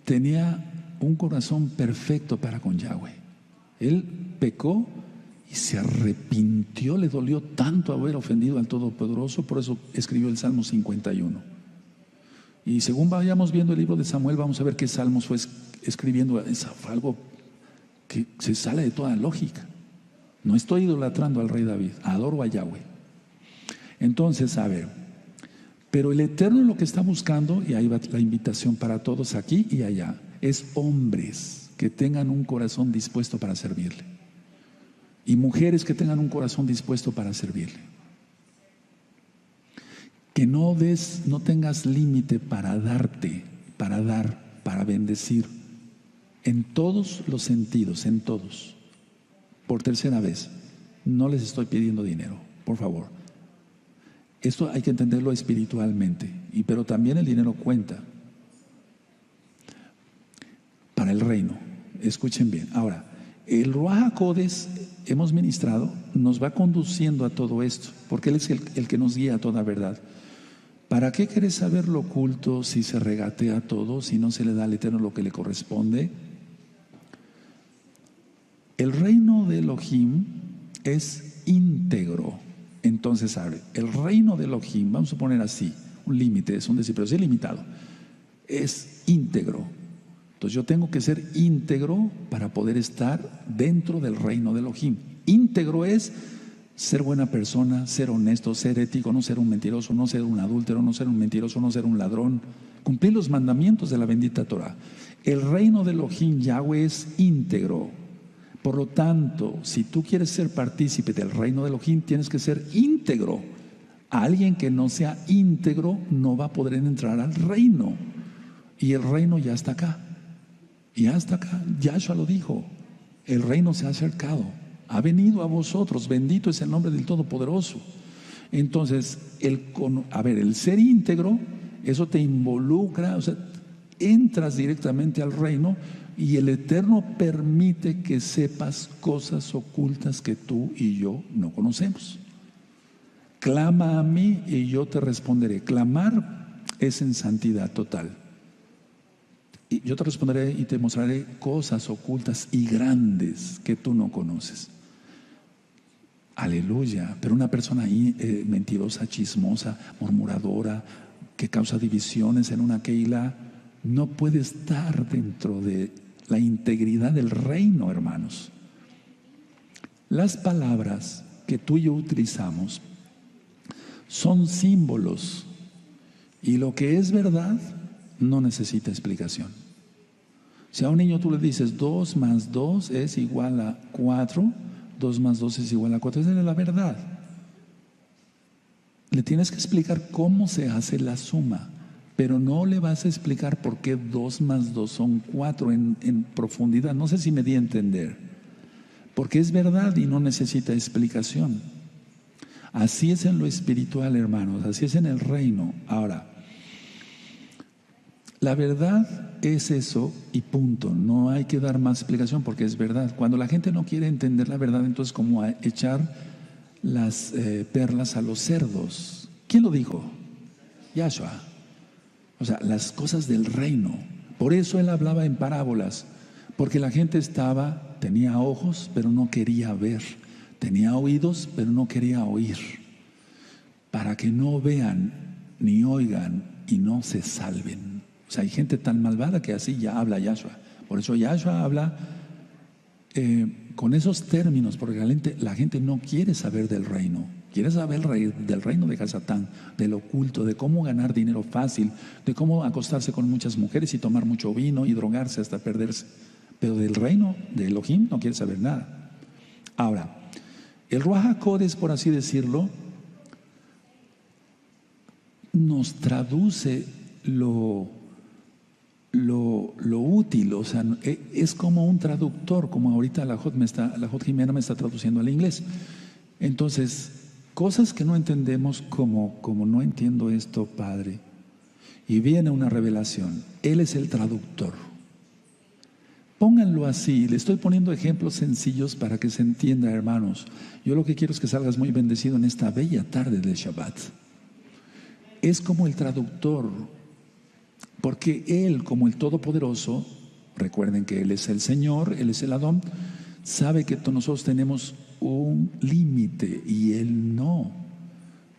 tenía un corazón perfecto para con Yahweh. Él pecó y se arrepintió, le dolió tanto haber ofendido al Todopoderoso, por eso escribió el Salmo 51. Y según vayamos viendo el libro de Samuel, vamos a ver qué salmos fue escribiendo. Es algo que se sale de toda lógica. No estoy idolatrando al rey David, adoro a Yahweh. Entonces, a ver, pero el Eterno lo que está buscando, y ahí va la invitación para todos aquí y allá, es hombres que tengan un corazón dispuesto para servirle. Y mujeres que tengan un corazón dispuesto para servirle. Que no tengas límite para darte, para dar, para bendecir. En todos los sentidos, en todos. Por tercera vez, no les estoy pidiendo dinero, por favor. Esto hay que entenderlo espiritualmente, pero también el dinero cuenta para el reino. Escuchen bien. Ahora, el Ruach HaKodesh, hemos ministrado, nos va conduciendo a todo esto, porque Él es el que nos guía a toda verdad. ¿Para qué querés saber lo oculto si se regatea todo, si no se le da al Eterno lo que le corresponde? El reino de Elohim es íntegro. Entonces, el reino de Elohim, vamos a poner así, un límite, es un decir, pero es ilimitado, es íntegro. Entonces yo tengo que ser íntegro para poder estar dentro del reino de Elohim. Íntegro es ser buena persona, ser honesto, ser ético, no ser un mentiroso, no ser un adúltero, no ser un mentiroso, no ser un ladrón. Cumplir los mandamientos de la bendita Torah. El reino de Elohim, Yahweh, es íntegro. Por lo tanto, si tú quieres ser partícipe del reino de Elohim, tienes que ser íntegro. Alguien que no sea íntegro no va a poder entrar al reino. Y el reino ya está acá. Ya está acá. Yahshua lo dijo. El reino se ha acercado. Ha venido a vosotros. Bendito es el nombre del Todopoderoso. Entonces, el ser íntegro, eso te involucra, o sea, entras directamente al reino. Y el Eterno permite que sepas cosas ocultas que tú y yo no conocemos. Clama a mí y yo te responderé. Clamar es en santidad total. Y yo te responderé y te mostraré cosas ocultas y grandes que tú no conoces. Aleluya. Pero una persona mentirosa, chismosa, murmuradora, que causa divisiones en una keila, no puede estar dentro de la integridad del reino, hermanos. Las palabras que tú y yo utilizamos son símbolos, y lo que es verdad no necesita explicación. Si a un niño tú le dices 2 más 2 es igual a 4, 2 más 2 es igual a 4, esa es la verdad. Le tienes que explicar cómo se hace la suma, pero no le vas a explicar por qué 2 más 2 son 4 en profundidad. No sé si me di a entender. Porque es verdad y no necesita explicación. Así es en lo espiritual, hermanos. Así es en el reino. Ahora, la verdad es eso y punto. No hay que dar más explicación porque es verdad. Cuando la gente no quiere entender la verdad, entonces como a echar las perlas a los cerdos. ¿Quién lo dijo? Yahshua. O sea, las cosas del reino. Por eso Él hablaba en parábolas, porque la gente tenía ojos, pero no quería ver. Tenía oídos, pero no quería oír. Para que no vean, ni oigan, y no se salven. O sea, hay gente tan malvada que así ya habla Yahshua. Por eso Yahshua habla con esos términos, porque la gente no quiere saber del reino. Quiere saber del reino de Hasatán, del oculto, de cómo ganar dinero fácil, de cómo acostarse con muchas mujeres y tomar mucho vino y drogarse hasta perderse. Pero del reino de Elohim no quiere saber nada. Ahora, el Ruach HaKodesh, por así decirlo, nos traduce lo útil, o sea, es como un traductor, como ahorita la Jot Jimena me está traduciendo al inglés. Entonces, cosas que no entendemos, como no entiendo esto, Padre, y viene una revelación. Él es el traductor. Pónganlo así, le estoy poniendo ejemplos sencillos para que se entienda, hermanos. Yo lo que quiero es que salgas muy bendecido en esta bella tarde de Shabbat. Es como el traductor, porque Él, como el Todopoderoso, recuerden que Él es el Señor, Él es el Adón, sabe que nosotros tenemos un límite y Él no.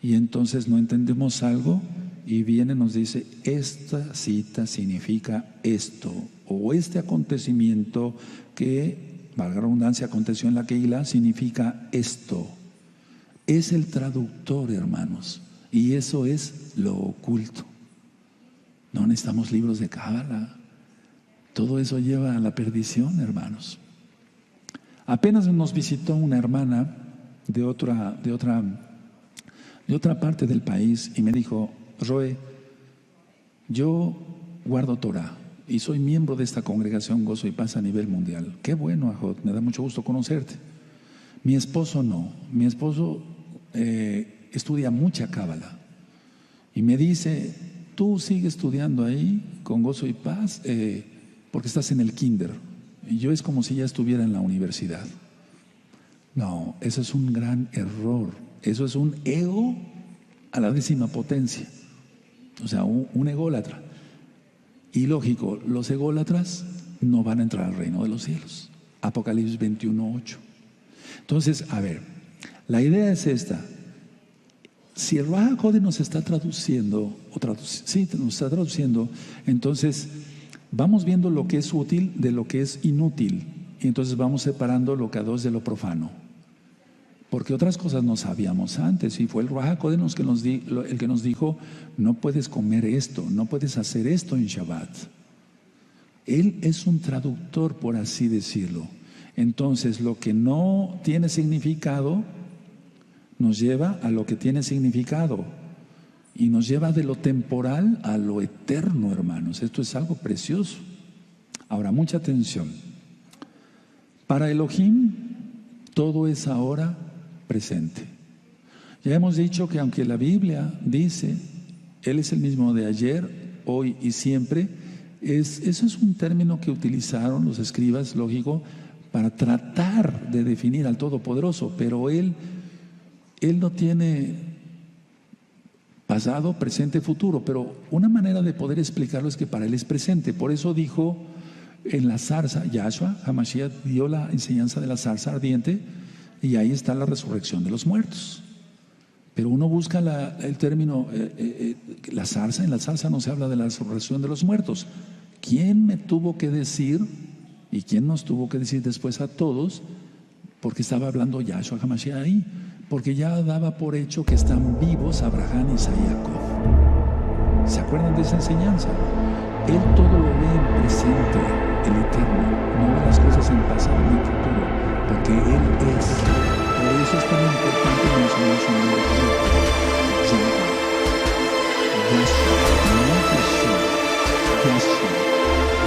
Y entonces no entendemos algo y viene y nos dice, esta cita significa esto, o este acontecimiento que, valga la redundancia, aconteció en la Keilah, significa esto. Es el traductor, hermanos, y eso es lo oculto. No necesitamos libros de Cábala. todo eso lleva a la perdición, hermanos. Apenas nos visitó una hermana de otra parte del país y me dijo: Roe, yo guardo Torah y soy miembro de esta congregación Gozo y Paz a nivel mundial. Qué bueno, Ajot, me da mucho gusto conocerte. Mi esposo no, mi esposo estudia mucha cábala y me dice: tú sigue estudiando ahí con Gozo y Paz porque estás en el kinder. Y yo es como si ya estuviera en la universidad. No, eso es un gran error. Eso es un ego a la 10ª potencia. O sea, un ególatra. Y lógico, los ególatras no van a entrar al reino de los cielos. Apocalipsis 21:8. Entonces, a ver, la idea es esta. Si el Ruach HaKodesh nos está traduciendo, nos está traduciendo, entonces vamos viendo lo que es útil de lo que es inútil. Y entonces vamos separando lo kadosh de lo profano. Porque otras cosas no sabíamos antes. Y fue el Ruach HaKodesh el que nos dijo: no puedes comer esto, no puedes hacer esto en Shabbat. Él es un traductor, por así decirlo. Entonces, lo que no tiene significado nos lleva a lo que tiene significado. Y nos lleva de lo temporal a lo eterno, hermanos. Esto es algo precioso. Ahora, mucha atención. Para Elohim, todo es ahora presente. Ya hemos dicho que aunque la Biblia dice Él es el mismo de ayer, hoy y siempre, eso es un término que utilizaron los escribas, lógico, para tratar de definir al Todopoderoso, pero Él no tiene pasado, presente, futuro, pero una manera de poder explicarlo es que para Él es presente. Por eso dijo en la zarza, Yahshua, Hamashiach dio la enseñanza de la zarza ardiente, y ahí está la resurrección de los muertos. Pero uno busca el término, la zarza. En la zarza no se habla de la resurrección de los muertos. ¿Quién me tuvo que decir y quién nos tuvo que decir después a todos? Porque estaba hablando Yahshua HaMashiach ahí. Porque ya daba por hecho que están vivos Abraham, Isaac y Jacob. ¿Se acuerdan de esa enseñanza? Él todo lo ve en presente, el eterno. No ve las cosas en pasado ni en futuro, porque Él es. Por eso es tan importante mencionar su nombre. Yahweh, Yahshua, no Yeshua, Yahshua,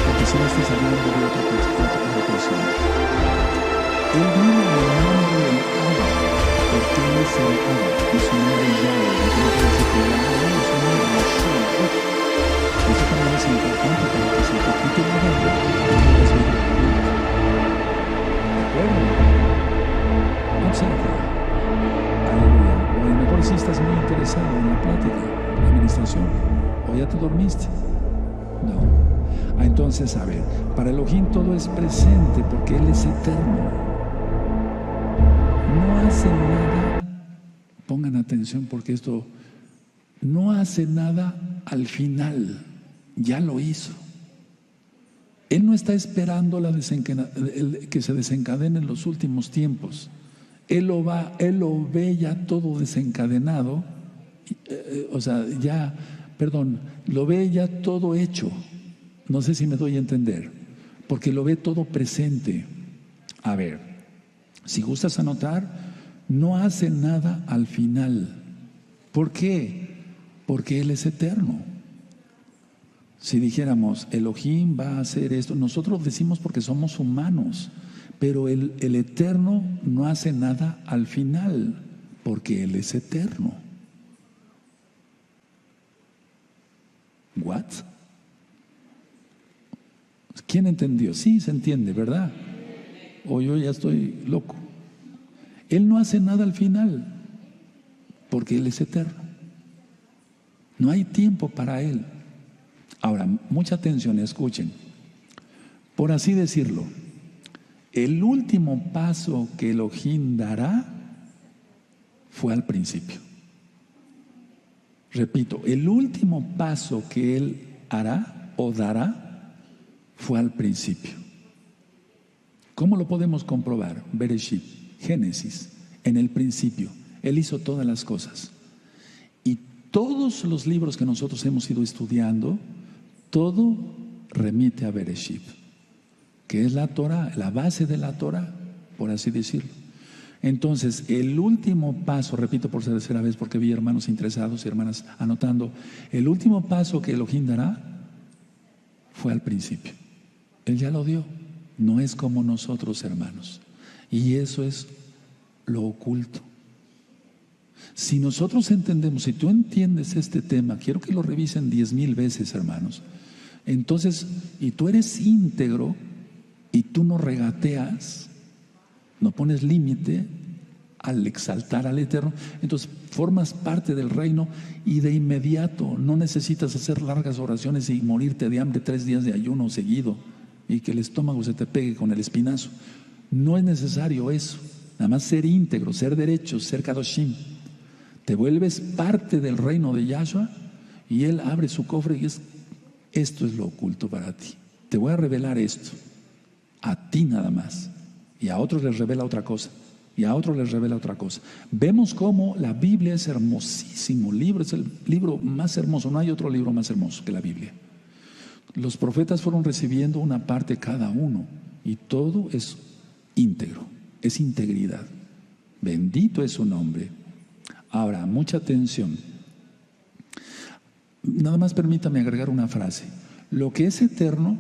porque si no estás hablando de otra persona. Él vino en el nombre del Abba, porque Él es el Abba, y su nombre es Yahweh. Entonces dice que Yahweh es su nombre, Yeshua. Eso también es importante para que se te quite la Biblia y puedas ver la Biblia. ¿De acuerdo? Observa. Aleluya. O a lo mejor sí estás muy interesado en la plática, en la administración, o ya te dormiste. No. Entonces, a ver, para Elohim todo es presente porque Él es eterno. No hace nada, pongan atención porque esto, no hace nada al final, ya lo hizo. Él no está esperando que se desencadenen los últimos tiempos. Él lo ve ya todo desencadenado, lo ve ya todo hecho. No sé si me doy a entender, porque lo ve todo presente. A ver, si gustas anotar, no hace nada al final. ¿Por qué? Porque Él es eterno. Si dijéramos, Elohim va a hacer esto, nosotros decimos porque somos humanos, pero el eterno no hace nada al final, porque Él es eterno. ¿What? ¿Quién entendió? Sí, se entiende, ¿verdad? O yo ya estoy loco. Él no hace nada al final, porque Él es eterno. No hay tiempo para Él. Ahora, mucha atención, escuchen. Por así decirlo, el último paso que Elohim dará fue al principio. Repito, el último paso que Él hará o dará fue al principio. ¿Cómo lo podemos comprobar? Bereshit, Génesis, en el principio. Él hizo todas las cosas. Y todos los libros que nosotros hemos ido estudiando, todo remite a Bereshit. que es la Torah, la base de la Torah, por así decirlo. Entonces, el último paso, repito por tercera vez porque vi hermanos interesados y hermanas anotando, el último paso que Elohim dará fue al principio. Él ya lo dio. No es como nosotros, hermanos. Y eso es lo oculto. Si nosotros entendemos, si tú entiendes este tema, quiero que lo revisen 10,000 veces, hermanos. Entonces, y tú eres íntegro y tú no regateas, no pones límite al exaltar al Eterno, entonces formas parte del reino y de inmediato no necesitas hacer largas oraciones y morirte de hambre 3 días de ayuno seguido y que el estómago se te pegue con el espinazo. No es necesario eso, nada más ser íntegro, ser derecho, ser kadoshim. Te vuelves parte del reino de Yahshua y Él abre su cofre y esto es lo oculto para ti. Te voy a revelar esto, a ti nada más. Y a otros les revela otra cosa. Y a otros les revela otra cosa. Vemos cómo la Biblia es hermosísimo libro, es el libro más hermoso. No hay otro libro más hermoso que la Biblia. Los profetas fueron recibiendo una parte cada uno y todo es íntegro, es integridad. Bendito es su nombre. Ahora, mucha atención. Nada más permítame agregar una frase. Lo que es eterno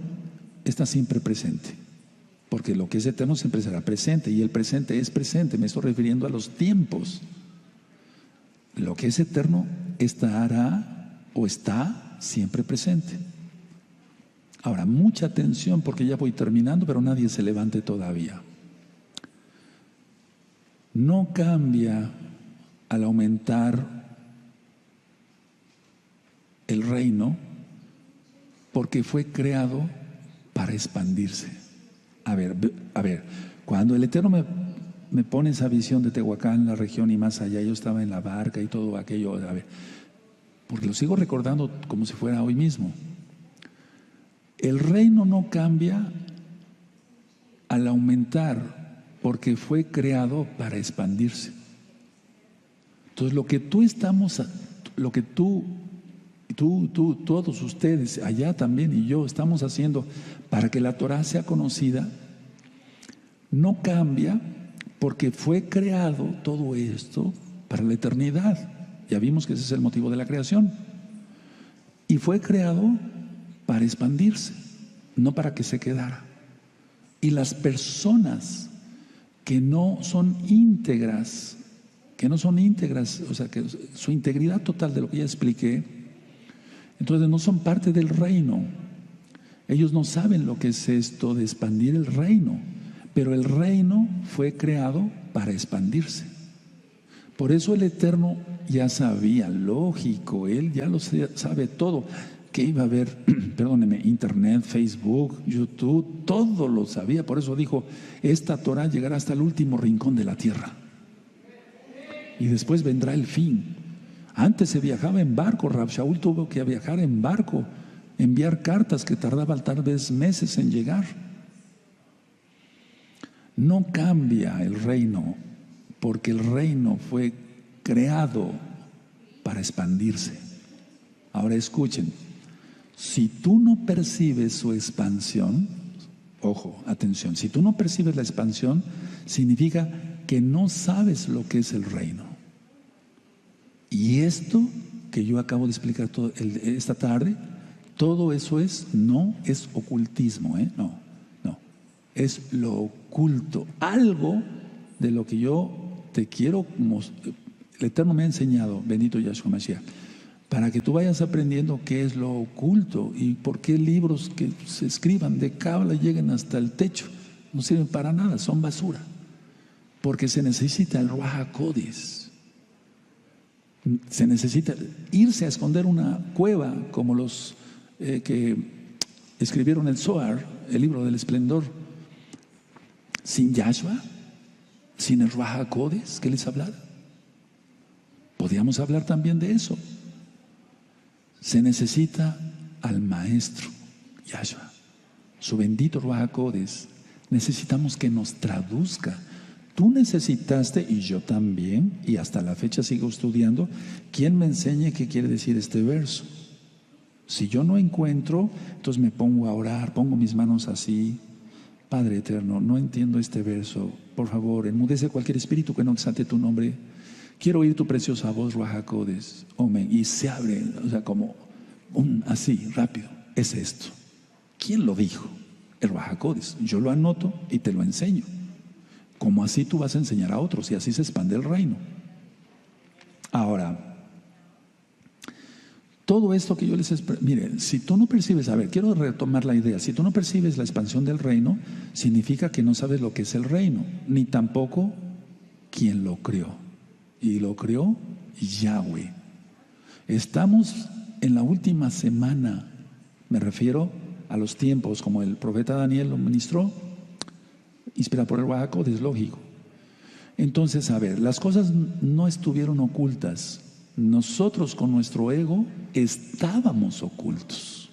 está siempre presente. Porque lo que es eterno siempre será presente, y el presente es presente, me estoy refiriendo a los tiempos. Lo que es eterno estará o está siempre presente. Ahora, mucha atención porque ya voy terminando, pero nadie se levante todavía. No cambia al aumentar el reino porque fue creado para expandirse. A ver, cuando el Eterno me pone esa visión de Tehuacán, la región y más allá, yo estaba en la barca y todo aquello, a ver, porque lo sigo recordando como si fuera hoy mismo. El reino no cambia al aumentar, porque fue creado para expandirse. Entonces, todos ustedes, allá también y yo, estamos haciendo para que la Torah sea conocida, no cambia porque fue creado todo esto para la eternidad. Ya vimos que ese es el motivo de la creación. Y fue creado para expandirse, no para que se quedara. Y las personas que no son íntegras, o sea, que su integridad total de lo que ya expliqué, entonces no son parte del reino. Ellos no saben lo que es esto de expandir el reino, pero el reino fue creado para expandirse. Por eso el Eterno ya sabía, lógico, Él ya lo sabe todo, que iba a haber, perdóneme, internet, Facebook, YouTube, todo lo sabía. Por eso dijo, esta Torah llegará hasta el último rincón de la tierra. Y después vendrá el fin. Antes se viajaba en barco, Rab Shaul tuvo que viajar en barco, enviar cartas que tardaban tal vez meses en llegar. No cambia el reino, porque el reino fue creado para expandirse. Ahora escuchen, si tú no percibes su expansión, ojo, atención, si tú no percibes la expansión, significa que no sabes lo que es el reino. Y esto que yo acabo de explicar esta tarde, todo eso no es ocultismo, no, es lo oculto, algo de lo que yo te quiero mostrar. El Eterno me ha enseñado, bendito Yahshua Mashiach, para que tú vayas aprendiendo qué es lo oculto y por qué libros que se escriban de cábala lleguen hasta el techo, no sirven para nada, son basura, porque se necesita el Ruach HaKodesh. Se necesita irse a esconder una cueva como los que escribieron el Zohar, el libro del esplendor, sin Yahshua, sin el Ruach HaKodesh que les hablara. Podríamos hablar también de eso. Se necesita al Maestro Yahshua, su bendito Ruach HaKodesh. Necesitamos que nos traduzca. Tú necesitaste, y yo también, y hasta la fecha sigo estudiando, ¿quién me enseñe qué quiere decir este verso? Si yo no encuentro, entonces me pongo a orar, pongo mis manos así, Padre eterno, no entiendo este verso. Por favor, enmudece cualquier espíritu que no exalte tu nombre. Quiero oír tu preciosa voz, Ruach HaKodesh. Amén. Y se abre, o sea, como así, rápido. Es esto. ¿Quién lo dijo? El Ruach HaKodesh. Yo lo anoto y te lo enseño. Como así tú vas a enseñar a otros y así se expande el reino. Ahora, todo esto que yo les explico, mire, si tú no percibes, a ver, quiero retomar la idea, si tú no percibes la expansión del reino, significa que no sabes lo que es el reino, ni tampoco quién lo creó. Y lo creó Yahweh. Estamos en la última semana, me refiero a los tiempos, como el profeta Daniel lo ministró, inspirado por el Ruach HaKodesh, es lógico. Entonces, a ver, las cosas no estuvieron ocultas. Nosotros con nuestro ego estábamos ocultos.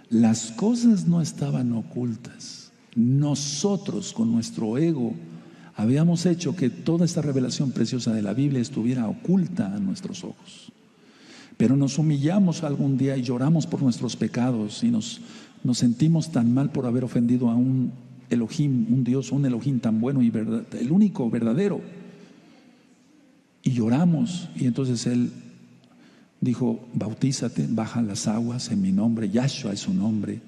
Las cosas no estaban ocultas. Nosotros con nuestro ego habíamos hecho que toda esta revelación preciosa de la Biblia estuviera oculta a nuestros ojos. Pero nos humillamos algún día y lloramos por nuestros pecados y nos sentimos tan mal por haber ofendido a un Elohim, un Dios, un Elohim tan bueno y el único verdadero. Y lloramos, y entonces Él dijo: bautízate, baja las aguas en mi nombre, Yahshua es su nombre,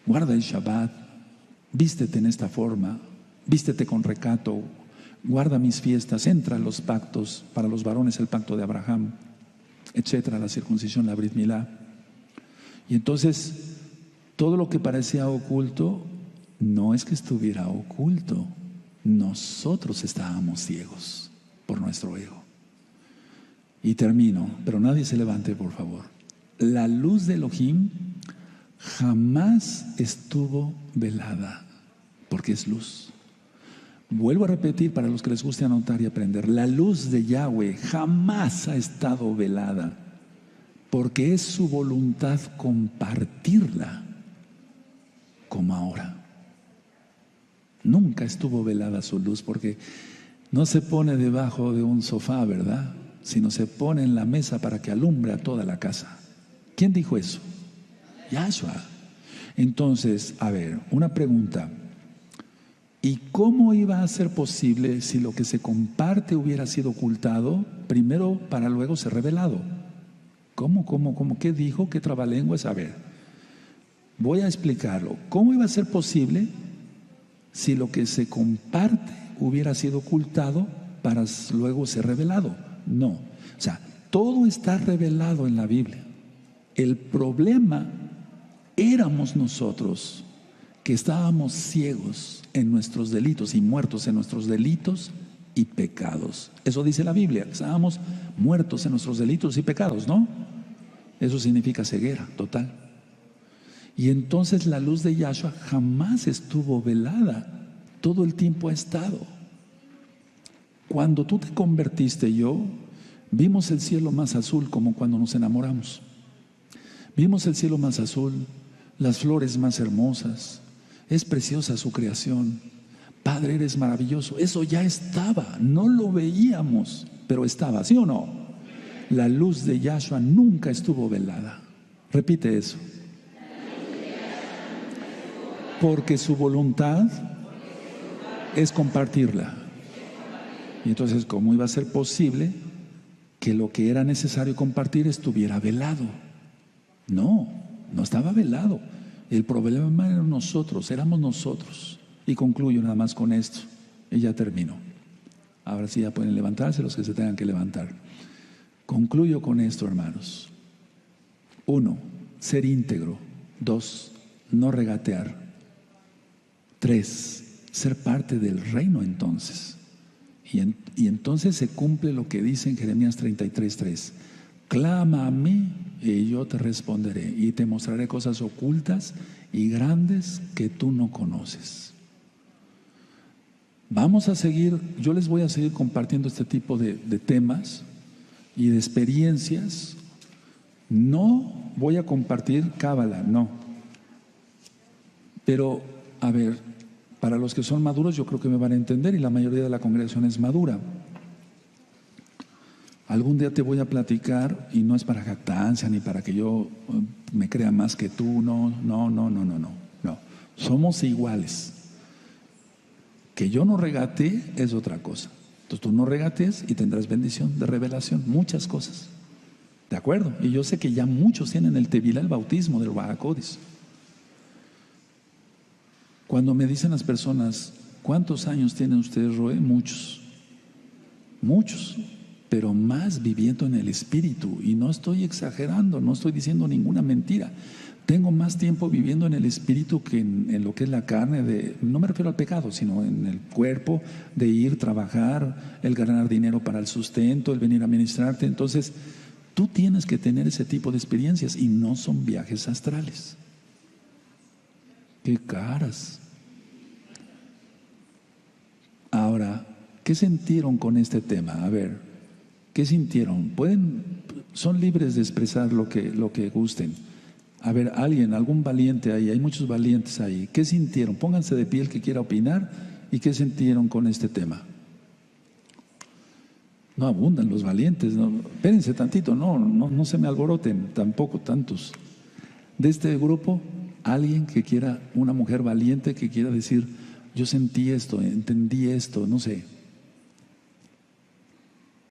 guarda el Shabbat, vístete en esta forma, vístete con recato, guarda mis fiestas, entra a los pactos, para los varones el pacto de Abraham, etcétera, la circuncisión, la Brit Milá. Y entonces todo lo que parecía oculto no es que estuviera oculto, nosotros estábamos ciegos por nuestro ego. Y termino, pero nadie se levante, por favor. La luz de Elohim jamás estuvo velada, porque es luz. Vuelvo a repetir para los que les guste anotar y aprender: la luz de Yahweh jamás ha estado velada, porque es su voluntad compartirla, como ahora. Nunca estuvo velada su luz, porque no se pone debajo de un sofá, ¿verdad? Sino se pone en la mesa para que alumbre a toda la casa. ¿Quién dijo eso? Yahshua. Entonces, a ver, una pregunta. ¿Y cómo iba a ser posible si lo que se comparte hubiera sido ocultado primero para luego ser revelado? ¿Cómo? ¿Qué dijo? ¿Qué trabalenguas? A ver, voy a explicarlo. ¿Cómo iba a ser posible si lo que se comparte hubiera sido ocultado para luego ser revelado? No. O sea, todo está revelado en la Biblia. El problema éramos nosotros, que estábamos ciegos en nuestros delitos y muertos en nuestros delitos y pecados. Eso dice la Biblia, que estábamos muertos en nuestros delitos y pecados, ¿no? Eso significa ceguera total. Y entonces la luz de Yahshua jamás estuvo velada. Todo el tiempo ha estado. Cuando tú te convertiste, vimos el cielo más azul, como cuando nos enamoramos. Vimos el cielo más azul, las flores más hermosas. Es preciosa su creación. Padre, eres maravilloso. Eso ya estaba, no lo veíamos, pero estaba, ¿sí o no? La luz de Yahshua nunca estuvo velada. Repite eso. Porque su voluntad es compartirla. Y entonces, ¿cómo iba a ser posible que lo que era necesario compartir estuviera velado? No estaba velado. El problema era éramos nosotros. Y concluyo nada más con esto, y ya termino. Ahora sí ya pueden levantarse los que se tengan que levantar. Concluyo con esto, hermanos. 1, ser íntegro. 2, no regatear. 3, ser parte del reino entonces. Y entonces se cumple lo que dice en Jeremías 33:3. Clama a mí y yo te responderé y te mostraré cosas ocultas y grandes que tú no conoces. Vamos a seguir, yo les voy a seguir compartiendo este tipo de temas y de experiencias. No voy a compartir cábala, no. Pero, a ver, para los que son maduros yo creo que me van a entender, y la mayoría de la congregación es madura. Algún día te voy a platicar, y no es para jactancia ni para que yo me crea más que tú, no. Somos iguales. Que yo no regate es otra cosa. Entonces tú no regates y tendrás bendición de revelación, muchas cosas. ¿De acuerdo? Y yo sé que ya muchos tienen el Tevilá, el bautismo del Ruach HaKodesh. Cuando me dicen las personas, ¿cuántos años tienen ustedes, Roe? Muchos, muchos, pero más viviendo en el Espíritu. Y no estoy exagerando, no estoy diciendo ninguna mentira. Tengo más tiempo viviendo en el Espíritu que en lo que es la carne, no me refiero al pecado, sino en el cuerpo, de ir, trabajar, el ganar dinero para el sustento, el venir a ministrarte. Entonces, tú tienes que tener ese tipo de experiencias y no son viajes astrales. ¡Qué caras! Ahora, ¿qué sintieron con este tema? A ver, ¿qué sintieron? Son libres de expresar lo que gusten. A ver, algún valiente ahí, hay muchos valientes ahí. ¿Qué sintieron? Pónganse de pie el que quiera opinar. ¿Y qué sintieron con este tema? No abundan los valientes, no. Espérense tantito, no se me alboroten, tampoco tantos. De este grupo, alguien que quiera, una mujer valiente que quiera decir, yo sentí esto, entendí esto, no sé.